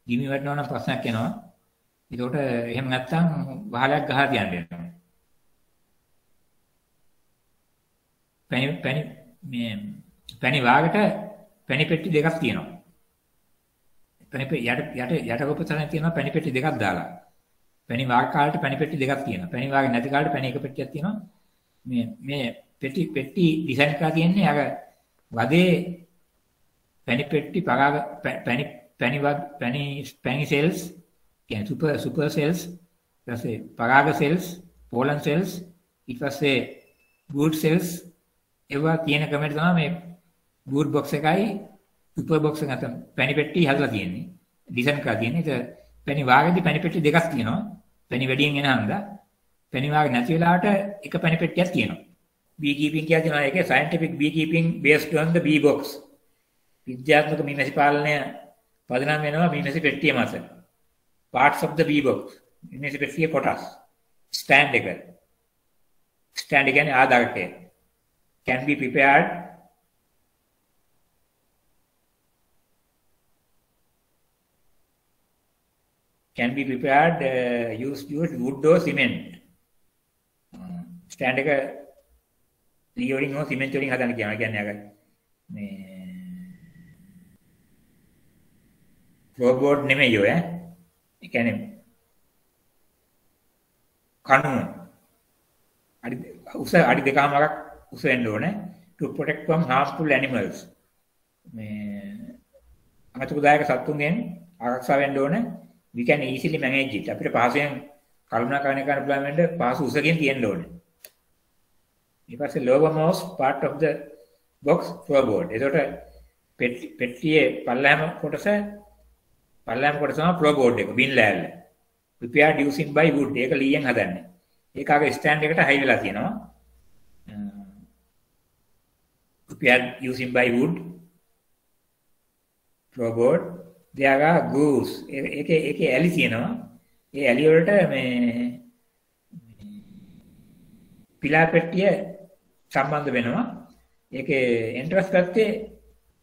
දිමි වැටෙනවා නම් ප්‍රශ්නයක් එනවා. ඒකට එහෙම නැත්නම් වහලයක් ගහලා තියන්න වෙනවා. පැණි වාගට පැණි පෙට්ටි දෙකක් තියෙනවා. යට කොපතරක් තියෙනවා පැණි පෙට්ටි දෙකක් දාලා. පැණි වාග කාලේට පැණි පෙට්ටි දෙකක් තියෙනවා. පැණි වාග නැති කාලේට පැණි එක පෙට්ටියක් තියෙනවා. මේ පෙට්ටි ඩිසයින් කරලා තියෙන්නේ අර වදේ පැණි පෙට්ටි පරාග පැණි සෙල්ස් කියන්නේ සුපර් සෙල්ස් ඊට පස්සේ පරාග සෙල්ස් පෝලන් සෙල්ස් ඊට පස්සේ ගුඩ් සෙල්ස් ඒවා තියෙන ක්‍රමයට තමයි මේ ගුඩ් බොක්ස් එකයි සුපර් බොක්ස් එක අතර පැණි පෙට්ටි හදලා තියෙන්නේ ඩිසයින් කරලා තියෙන්නේ ඒක පැණි වාගෙදි පැණි පෙට්ටි දෙකක් තියෙනවා පැණි වැඩියෙන් එන හන්දා පැණි වාගෙ නැති වෙලාවට එක පැණි පෙට්ටියක් තියෙනවා bee keeping කියන්නේ ඒකේ scientific bee keeping based on the bee box විද්‍යාත්මක මීමැසි පාලනය පදනම් වෙනවා මීමැසි පෙට්ටිය මත parts of the bee box මීමැසි පෙට්ටියේ කොටස් stand එක කියන්නේ ආධාරකය can be prepared use wood or cement stand එක ලී වලින් හෝ සිමෙන්ති වලින් හදන්න කියනවා. කියන්නේ අර මේ ෆ්ලෝර් බෝඩ් නෙමෙයි ඔය ඈ. ඒ කියන්නේ කණුව අඩි දෙකමාරක් උස වෙන්න ඕනේ to protect from harmful animals. මේ අමතකදායක සත්තුන්ගෙන් ආරක්ෂා වෙන්න ඕනේ. we can easily manage it. අපිට පහසුවෙන් කල්පනා කරන්න පුළුවන් වෙන්න පහසු උසකින් තියෙන්න ඕනේ. ඊට පස්සේ lowermost part of the box floorboard. ඒකට පෙට්ටියේ පල්ලෑම කොටස තමයි floorboard එක බින් ලෑල්ල. prepared using by wood. ඒක ලීයෙන් හදන්නේ. ඒක ආගේ ස්ටෑන්ඩ් එකට හයි වෙලා තියෙනවා. prepared using by wood floorboard. there are grooves. ඒකේ ඇලි තියෙනවා. ඒ ඇලි වලට මේ පිලා පෙට්ටිය සම්බන්ධ වෙනවා. ඒකේ එන්ට්‍රස් පැත්තේ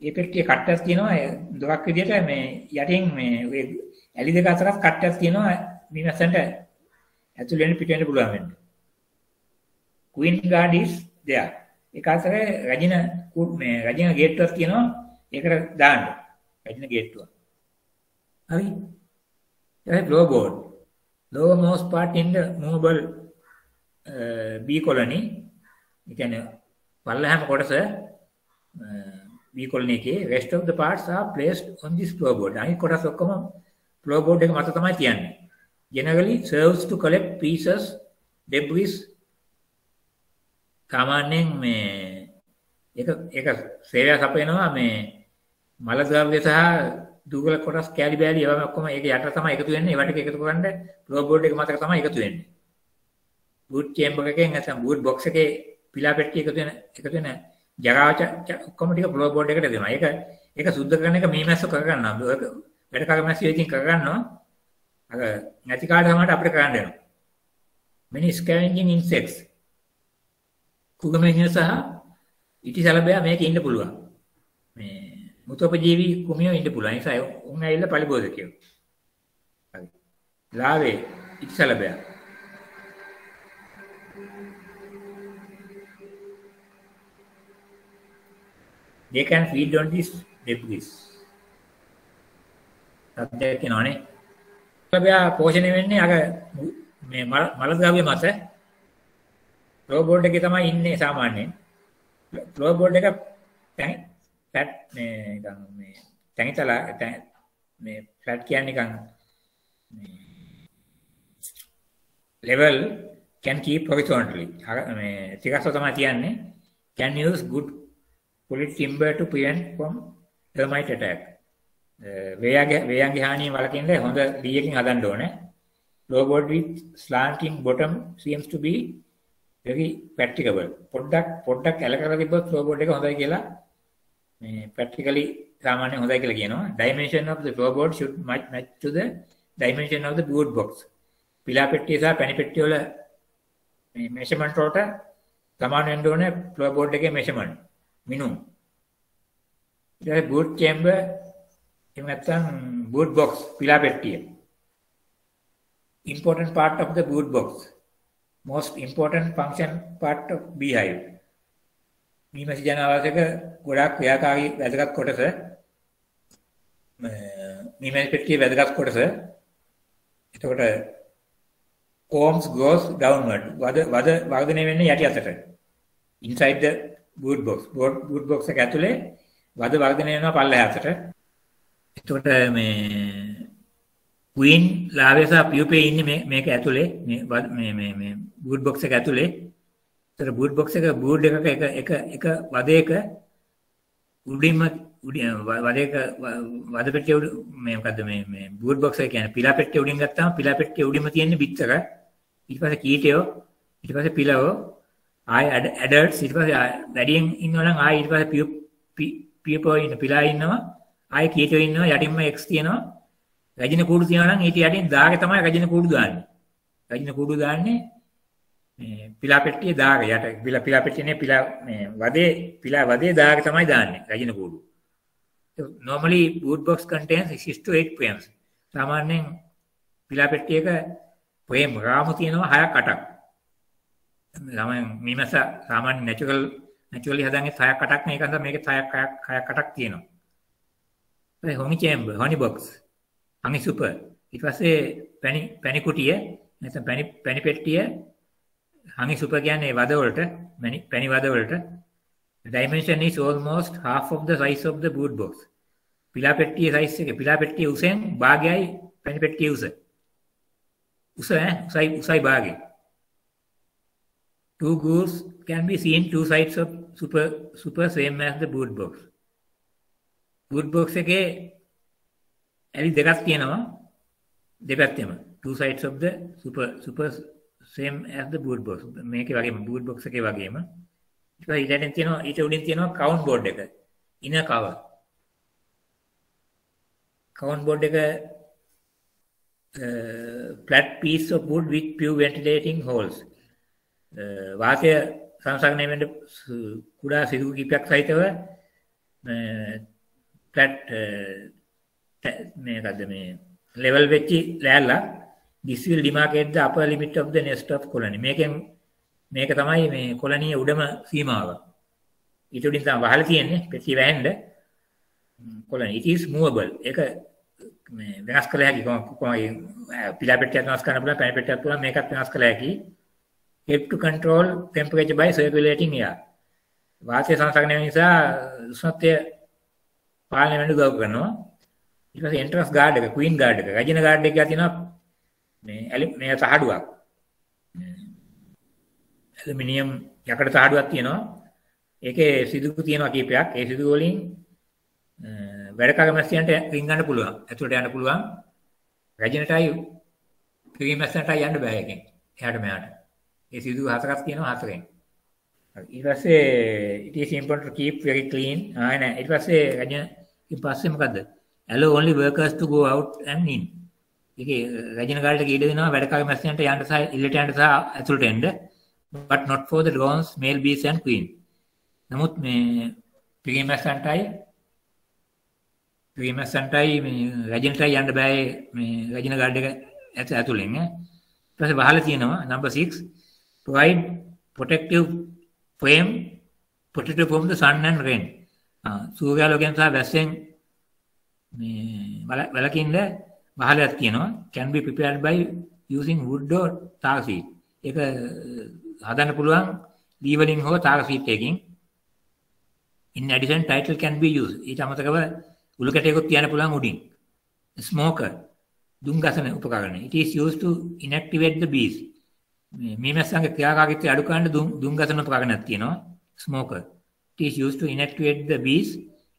මේ පෙට්ටියේ කට්ටක් තියෙනවා. දොරක් විදියට මේ යටින් මේ ඔය ඇලි දෙක අතරක් කට්ටක් තියෙනවා. මිනිස්සන්ට ඇතුල් වෙන්න පිට වෙන්න පුළුවන් වෙන්න. queen guard is there. ඒක අතරේ රජින ගේට්ටුවක් තියෙනවා. ඒකට දාන්න. රජින ගේට්ටුව. හරි. ඒ floorboard. Lowermost part in the movable bee colony. ඒ කියන්නේ පල්ලහැම කොටස bee colony එකේ rest of the parts are placed on this floorboard. අනිත් කොටස් ඔක්කොම floorboard එක මත තමයි තියන්නේ. Generally serves to collect pieces, debris. සාමාන්‍යයෙන් මේ ඒක සේවය සපයනවා මේ මල ද්‍රව්‍ය සහ දුර්වල කොටස් කැලි බෑලි ඒවා ඔක්කොම ඒක යට තමයි එකතු වෙන්නේ. ඒවට එකතු කරන්න floorboard එක මතක තමයි එකතු වෙන්නේ. boot chamber එකෙන් නැත්නම් boot box එකේ පිලා පෙට්ටිය එකතු වෙන ජරාච ඔක්කොම ටික floorboard එකට දෙනවා. ඒක සුද්ධ කරන එක මීමැස්ස කරගන්නවා. වැඩ කරමැස්සිය ඉතින් කරගන්නවා. අර නැති කාට තමයි අපිට කරන්න වෙනවා. many scavenging insects. කුගමෙහිය සහ ඉටිසලබයා මේක ඉන්න පුළුවන්. මේ මුතෝපජීවී කුමියෝ ඉන්න පුළුවන්. ඒ නිසා උන් ඇවිල්ලා පරිභෝජකයෝ. හරි. ලාවේ ඉටිසලබයා. they can feed on this debris. සත්‍යයක් කියනවනේ. ඉටිසලබයා පෝෂණය වෙන්නේ අර මේ මල ද්‍රව්‍ය මත. floorboard එකේ තමයි ඉන්නේ සාමාන්‍යයෙන්. floorboard එක flat මේ නිකන් මේ තැඟිතලා මේ flat කියන්නේ නිකන් මේ level can keep horizontally. මේ තිරස්ව තමයි තියන්නේ. can use good quality timber to prevent from termite attack. වේයන්ගේ හානිය වළකින්න හොඳ ලීයකින් හදන්න ඕනේ. floorboard with slanting bottom seems to be very practicable. පොඩ්ඩක් ඇල කරලා තිබ්බොත් floorboard එක හොඳයි කියලා මේ practically සාමාන්‍යයෙන් හොඳයි කියලා කියනවා. Dimension of the floorboard should match to the dimension of the boot box. පිලා පෙට්ටිය සහ පැණි පෙට්ටිය වල මේ measurement වලට සමාන වෙන්න ඕනේ floorboard එකේ measurement. minimum. ඊට boot chamber එහෙම නැත්නම් boot box පිලා පෙට්ටිය. Important part of the boot box. Most important function part of beehive. මීමැසි ජනාවාසයක ගොඩාක් ක්‍රියාකාරී වැදගත් කොටස මීමැසි පෙට්ටියේ වැදගත් කොටස. එතකොට combs goes downward. වද වර්ධනය වෙන්නේ යටි අතට. inside the boot box. boot box එක ඇතුලේ වද වර්ධනය වෙනවා පල්ලෙහා අතට. එතකොට මේ queen larvae සහ pupae ඉන්නේ මේක ඇතුලේ මේ boot box එක ඇතුලේ. ඒතර boot box එක boot එකක එක වදයක උඩින්ම වද පෙට්ටිය උඩ මේ මොකද්ද මේ boot box එක කියන්නේ පිලා පෙට්ටිය උඩින් ගත්තාම පිලා පෙට්ටිය උඩින්ම තියෙන බිත්තර. ඊට පස්සේ කීටයෝ ඊට පස්සේ පිලවෝ ආය ඇඩල්ට්ස් ඊට පස්සේ වැඩියෙන් ඉන්නවා නම් ආය ඊට පස්සේ පියපෝ ඉන්න පිලා ඉන්නවා. ආය කීටයෝ ඉන්නවා. යටින්ම x තියෙනවා. රජින කූඩු තියනවා නම් ඊට යටින් දාගේ තමයි රජින කූඩු දාන්නේ. රජින කූඩු දාන්නේ මේ පිලා පෙට්ටියේ දාග යට පිලා පෙට්ටියේ පිලා මේ වදේ දාග තමයි දාන්නේ රජින කූඩු. Normally boot box contains 6 to 8 frames. සාමාන්‍යයෙන් පිලා පෙට්ටියක frame රාමු තියෙනවා 6ක් 8ක්. ළමයි මීමැස්ස සාමාන්‍ය naturally හදන්නේ 6ක් 8ක් නේ. ඒක නිසා මේකේ 6ක් 8ක් තියෙනවා. ඒ honey chamber, honey box, honey super. ඊට පස්සේ පැණි කුටිය නැත්නම් පැණි පෙට්ටිය honey super කියන්නේ වද වලට පැණි වද වලට. The dimension is almost half of the size of the boot box. පිලා පෙට්ටියේ size එක පිලා පෙට්ටියේ උසෙන් භාගයයි පැණි පෙට්ටියේ උසයි භාගය. Two grooves can be seen two sides of super same as the boot box. Boot box එකේ ඇලි දෙකක් තියෙනවා දෙපැත්තෙම. Two sides of the super same as the boot box. මේකේ වගේම boot box එකේ වගේම. ඊට උඩින් තියෙනවා count board එක. inner cover. count board එක flat piece of wood with few ventilating holes. වාතය සංසරණය වෙන්න කුඩා සිදුරු කිපයක් සහිතව flat මේකද මේ level වෙච්ච ලෑල්ලක්. This will demarcate the upper limit of the nest of colony. මේක තමයි මේ කොලනිය උඩම සීමාව. ඊට උඩින් තමයි වහල තියෙන්නේ පෙට්ටිය වැහෙන්න. colony it is movable. ඒක මේ වෙනස් කළ හැකි කොහොමද පිලා පෙට්ටියක් වෙනස් කරන්න පුළුවන්, පැණි පෙට්ටියක් පුළුවන්, මේකත් වෙනස් කළ හැකි. Help to control temperature by circulating air. වාතය සංසරණය වෙන නිසා උෂ්ණත්වය පාලනය වෙන්න උදව් කරනවා. ඊට පස්සේ entrance guard එක, queen guard එක, රජින guard එක කියලා තියෙනවා. මේ තහඩුවක්. ඇලුමිනියම් යකඩ තහඩුවක් තියෙනවා. ඒකේ සිදුරු තියෙනවා කීපයක්. ඒ සිදුරු වලින් වැඩකාරමැස්සියන්ට රින්ගන්න පුළුවන්. ඇතුළට යන්න පුළුවන්. රජිනටයි පිරිමැස්සන්ටයි යන්න බෑ එකෙන්. එහාට මෙහාට. ඒ සිදුරු හතරක් තියෙනවා හතරෙන්. ඊට පස්සේ it is important to keep very clean. නෑ ඊට පස්සේ රජින ඊට පස්සේ මොකද්ද? allow only workers to go out and in. ඒකේ රජින කාලේට කීඩ දෙනවා වැඩකාරමැස්සියන්ට යන්න සහ ඉල්ලට යන්න සහ ඇතුළට එන්න. But not for the drones, male bees and queen. නමුත් මේ පිරිමැස්සන්ටයි මේ රජිනටයි යන්න බෑ මේ රජින ගාඩ් එක ඇතුළෙන්. ඊට පස්සේ වහල තියෙනවා number 6 provide protective frame protective from the sun and rain. සූර්යාලෝකයෙන් සහ වැස්සෙන් මේ වලකින්න වහලක් තියෙනවා. Can be prepared by using wood or tar sheet. ඒක හදන්න පුළුවන් දී වලින් හෝ tar sheet එකකින්. In addition title can be used. ඊට අමතරව උළු කැටයකුත් තියන්න පුළුවන් උඩින්. Smoker දුම් ගසන උපකරණ. It is used to inactivate the bees. මේ මැස්සන්ගේ ක්‍රියාකාරීත්වය අඩු කරන්න දුම් ගසන උපකරණයක් තියෙනවා. Smoker. It is used to inactivate the bees.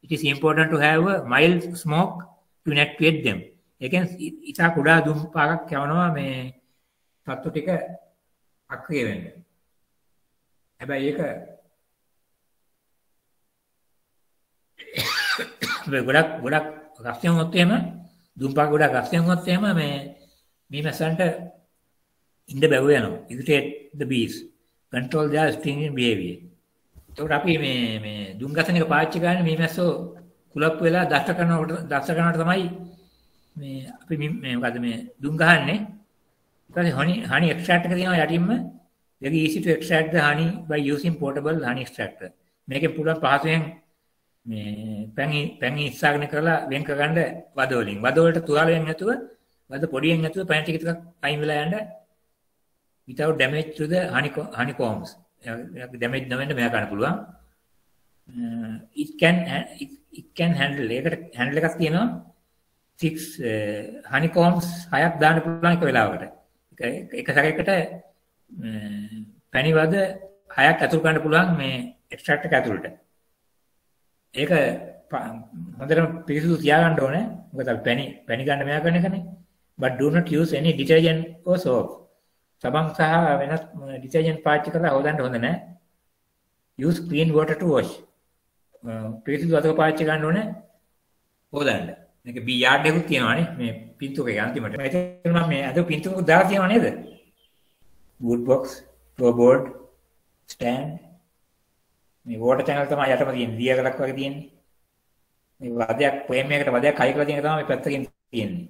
It is important to have a mild smoke to inactivate them. ඒකෙන් ඉතා කුඩා දුම් පාරක් යවනවා මේ සත්තු ටික අක්‍රිය වෙන්න. හැබැයි ඒක ගොඩක් රස්යෙන් වුණොත් එහෙම දුම් පාර ගොඩක් රස්යෙන් වුණොත් එහෙම මේ මැස්සන්ට ඉන්න බැව යනවා. irritate the bees. control their stinging behavior. ඒකට අපි මේ දුම් ගසන එක පාවිච්චි කරන්නේ මේ මැස්සෝ කුලප්පු වෙලා දෂ්ට කරනකොට තමයි මේ අපි මේ මොකද මේ දුම් ගහන්නේ. ඊට පස්සේ honey extract එක තියෙනවා යටින්ම. very easy to extract the honey by using portable honey extractor. මේකෙන් පුළුවන් පහසුවෙන් මේ පැන් ඉස්සාගෙන කරලා වෙන් කරගන්න වද වලින්. වද වලට තුවාලයෙන් නැතුව වද පොඩියෙන් නැතුව පැන් ටික අයින් වෙලා යන්න without damage to the honeycombs. damage නොවෙන්න මෙයා ගන්න පුළුවන්. it can handle. ඒකට handle එකක් තියෙනවා. 6 honeycombs 6ක් දාන්න පුළුවන් එක වෙලාවකට. එක සැරයකට පැණි වද 6ක් ඇතුල් කරන්න පුළුවන් මේ extract එක ඇතුළට. ඒක හොඳටම පිරිසිදු තියාගන්න ඕනේ. මොකද අපි පැණි ගන්න මෙයා කරන එකනේ. But do not use any detergent or soap. සබන් සහ වෙනත් detergent පාවිච්චි කරලා හොදන්න හොඳ නැහැ. Use clean water to wash. පිරිසිදු වතුර පාවිච්චි ගන්න ඕනේ හොදන්න. මේක බී යාඩ් එකකුත් තියෙනවානේ මේ පින්තූරේ අන්තිමට. මම හිතනවා මේ අද පින්තූරකුත් දාලා තියෙනව නේද? wood box, floorboard, stand. මේ water channel තමයි යටම තියෙන්නේ. දියකලක් වගේ තියෙන්නේ. මේ වදයක් ප්‍රේම් එකකට වදයක් හයි කරලා තියෙන තමයි මේ පැත්තකින් තියෙන්නේ.